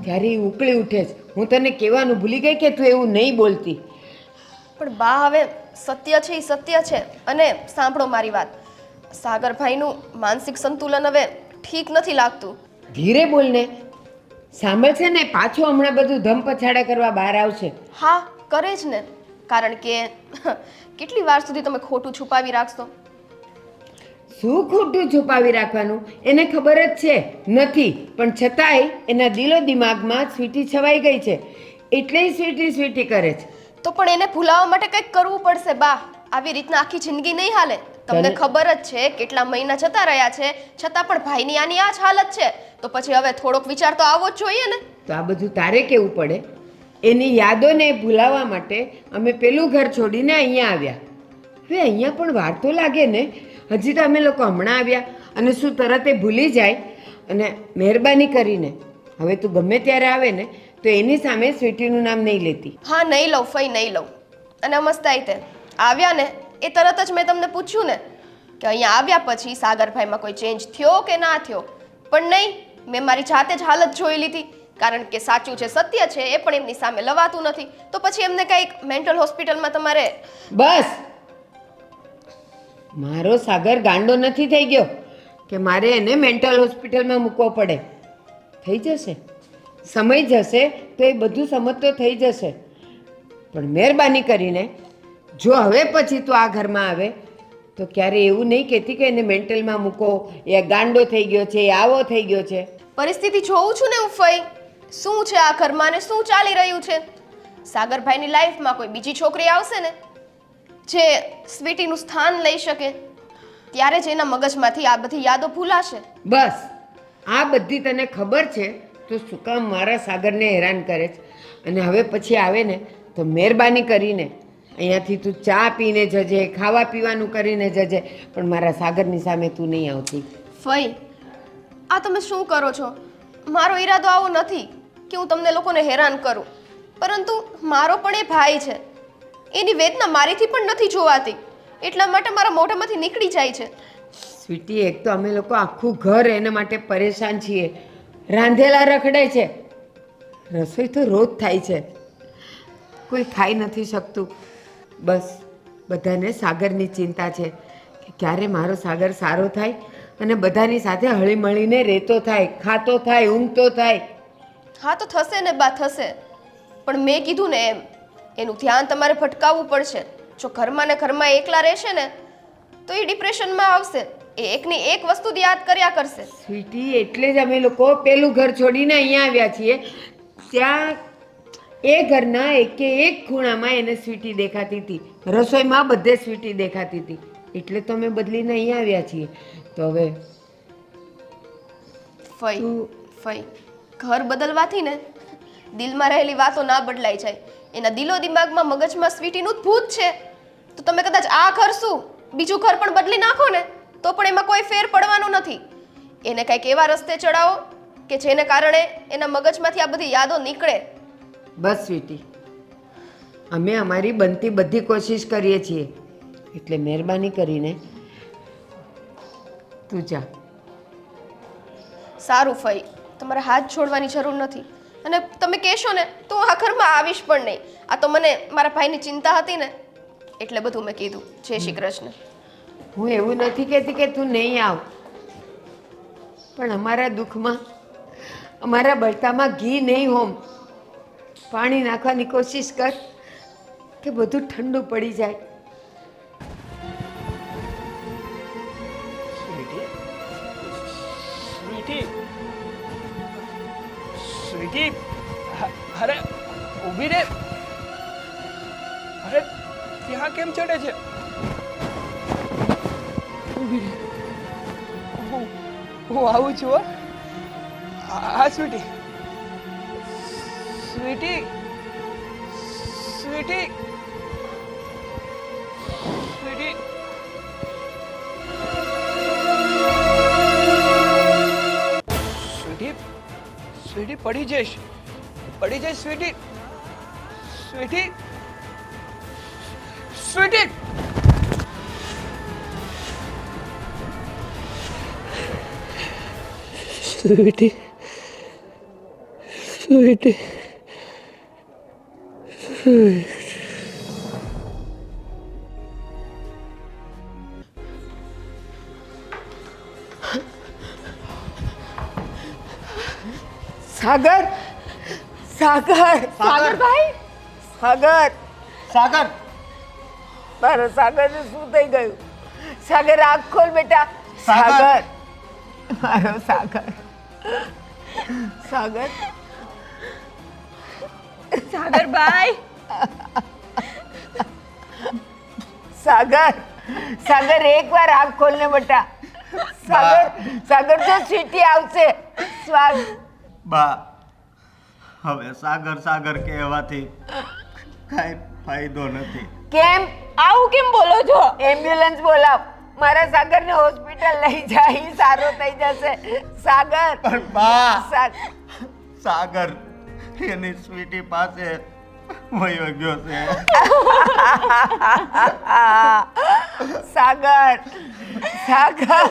ત્યારે એ ઉકળી ઉઠે છે. હું તને કહેવાનું ભૂલી ગઈ કે તું એવું નહીં બોલતી. પણ બા, હવે સત્ય છે એ સત્ય છે. અને સાંભળો મારી વાત, સાગરભાઈનું માનસિક સંતુલન હવે ઠીક નથી લાગતું. ધીરે બોલને. સાંભળશે ને પાછો હમણાં બધું ધમ પછાડા કરવા બહાર આવશે. હા, કરે જ ને. કારણ કે કેટલી વાર સુધી તમે ખોટું છુપાવી રાખશો? શું ખોટું છુપાવી રાખવાનું? એને ખબર જ છે નથી, પણ છતાંય એના દિલો દિમાગમાં સ્વીટી છવાઈ ગઈ છે, એટલે સ્વીટી સ્વીટી કરે છે. તો પણ એને ભૂલાવવા માટે કંઈક કરવું પડશે બા. આવી રીતના આખી જિંદગી નહીં હાલે. તમને ખબર જ છે કેટલા મહિના જતા રહ્યા છે, છતાં પણ ભાઈની આની આ જ હાલત છે. તો પછી હવે થોડોક વિચાર તો આવવો જ જોઈએ ને. તો આ બધું તારે કેવું પડે? એની યાદોને ભૂલાવવા માટે અમે પેલું ઘર છોડીને અહીંયા આવ્યા. હવે અહીંયા પણ વાર તો લાગે ને. હજી તો અમે લોકો હમણાં આવ્યા અને શું તરત એ ભૂલી જાય? અને મહેરબાની કરીને હવે તું ગમે ત્યારે આવે ને તો એની સામે સ્વીટીનું નામ નહીં લેતી. હા, નહીં લઉં ફઈ, નહીં લઉં. અને મસ્તાઈ તે આવ્યા ને એ તરત જ મેં તમને પૂછ્યું ને કે અહીંયા આવ્યા પછી સાગરભાઈમાં કોઈ ચેન્જ થયો કે ના થયો. પણ નહીં, મેં મારી જાતે જ હાલત જોઈ લીધી. કારણ કે સાચું છે, સત્ય છે, એ પણ એમની સામે લવાતું નથી. તો પછી એમને કંઈક મેન્ટલ હોસ્પિટલમાં તમારે. બસ, મારો સાગર ગાંડો નથી થઈ ગયો કે મારે એને મેન્ટલ હોસ્પિટલમાં મૂકવો પડે. થઈ જશે, સમય જશે તો એ બધું સમજતો થઈ જશે. પણ મહેરબાની કરીને જો હવે પછી તું આ ઘરમાં આવે તો ક્યારે એવું નહીં કહેતી કે એને મેન્ટલમાં મૂકો, એ ગાંડો થઈ ગયો છે, એ આવો થઈ ગયો છે. પરિસ્થિતિ જોઉં છું ને હું ફઈ, શું છે આ ઘરમાં ને શું ચાલી રહ્યું છે. સાગરભાઈની લાઈફમાં કોઈ બીજી છોકરી આવશે ને જે સ્વીટીનું સ્થાન લઈ શકે, ત્યારે જ એના મગજમાંથી આ બધી યાદો ભૂલાશે. બસ, આ બધી તને ખબર છે તો શું કામ મારા સાગરને હેરાન કરે છે? અને હવે પછી આવે ને તો મહેરબાની કરીને અહીંયાથી તું ચા પીને જજે, ખાવા પીવાનું કરીને જજે, પણ મારા સાગરની સામે તું નહીં આવતી. ફઈ, આ તમે શું કરો છો? મારો ઈરાદો આવો નથી કે હું તમને લોકોને હેરાન કરું, પરંતુ મારો પણ એ ભાઈ છે, એની વેદના મારીથી પણ નથી જોવાતી, એટલા માટે મારા મોઢામાંથી નીકળી જાય છે. સ્વીટી, એક તો અમે લોકો આખું ઘર એના માટે પરેશાન છીએ. રાંધેલા રખડે છે, રસોઈ તો રોજ થાય છે, કોઈ ખાઈ નથી શકતું. બસ બધાને સાગરની ચિંતા છે કે ક્યારે મારો સાગર સારો થાય અને બધાની સાથે હળીમળીને રહેતો થાય, ખાતો થાય, ઊંઘતો થાય. હા, તો થશે ને બા, થશે. પણ મેં કીધું ને એમ, એનું ધ્યાન તમારે ભટકાવવું પડશે. જો ઘરમાં ને ઘરમાં એકલા રહેશે ને તો એ ડિપ્રેશનમાં આવશે. એ એકની એક વસ્તુ જ યાદ કર્યા કરશે. સ્વીટી, એટલે જ અમે લોકો પેલું ઘર છોડીને અહીંયા આવ્યા છીએ. ત્યાં એ ઘરના એકે એક ખૂણામાં એને સ્વીટી દેખાતી હતી, રસોઈમાં બધે સ્વીટી દેખાતી હતી, એટલે તો અમે બદલીને અહીંયા આવ્યા છીએ. તો હવે ફઈ, ઘર બદલવાથી ને દિલમાં રહેલી વાતો ના બદલાઈ જાય. એના દિલો દિમાગમાં મગજમાં સ્વીટીનું જ ભૂત છે. તો તમે કદાચ આ ઘર શું બીજું ઘર પણ બદલી નાખો ને તો પણ એમાં કોઈ ફેર પડવાનો નથી. એને કંઈક એવા રસ્તે ચડાવો કે જેને કારણે એના મગજમાંથી આ બધી યાદો નીકળે. બસ સ્વીટી, અમે અમારી બનતી બધી કોશિશ કરીએ છીએ, એટલે મહેરબાની કરીને તું જા. સારું ફઈ, તમારે હાથ છોડવાની જરૂર નથી. અને તમે કહેશો ને તો હું આ ઘરમાં આવીશ પણ નહીં. આ તો મને મારા ભાઈની ચિંતા હતી ને એટલે બધું મેં કીધું. જય શ્રી કૃષ્ણ. હું એવું નથી કહેતી કે તું નહીં આવ, પણ અમારા દુઃખમાં, અમારા બળતામાં ઘી નહીં હોમ. પાણી નાખવાની કોશિશ કર કે બધું ઠંડુ પડી જાય. સ્વીટી, સ્વીટી, અરે ઊભી રે. અરે ત્યાં કેમ ચડે છે? ઊભી રે, હું આવું છું. હા સ્વીટી, સ્વીટી, સ્વીટી, સ્વીટી. સ્વીટી, સ્વીટી પડી જઈશ, પડી જઈશ સ્વીટી, સ્વીટી, સ્વીટી. સ્વીટી, સ્વીટી, સાગર સાગર સાગરભાઈ સાગર સાગર મારા સાગરને શું થઈ ગયું? સાગર આંખ ખોલ બેટા. સાગર. સાગર મારો સાગર સાગર સાગરભાઈ સાગર સાગર એકવાર આંખ ખોલને બેટા. સાગર સાગર તો સીટી આવશે. સ્વાગ બા હવે સાગર સાગર કહેવાથી કાંઈ ફાયદો નથી. કેમ આવું કેમ બોલો છો? એમ્બ્યુલન્સ બોલાવ. મારા સાગરને હોસ્પિટલ લઈ જાય, ઈ સારો થઈ જશે. સાગર પણ બા સાગર સાગર એની સ્વીટી પાસે વયો ગયો છે. સાગર સાગર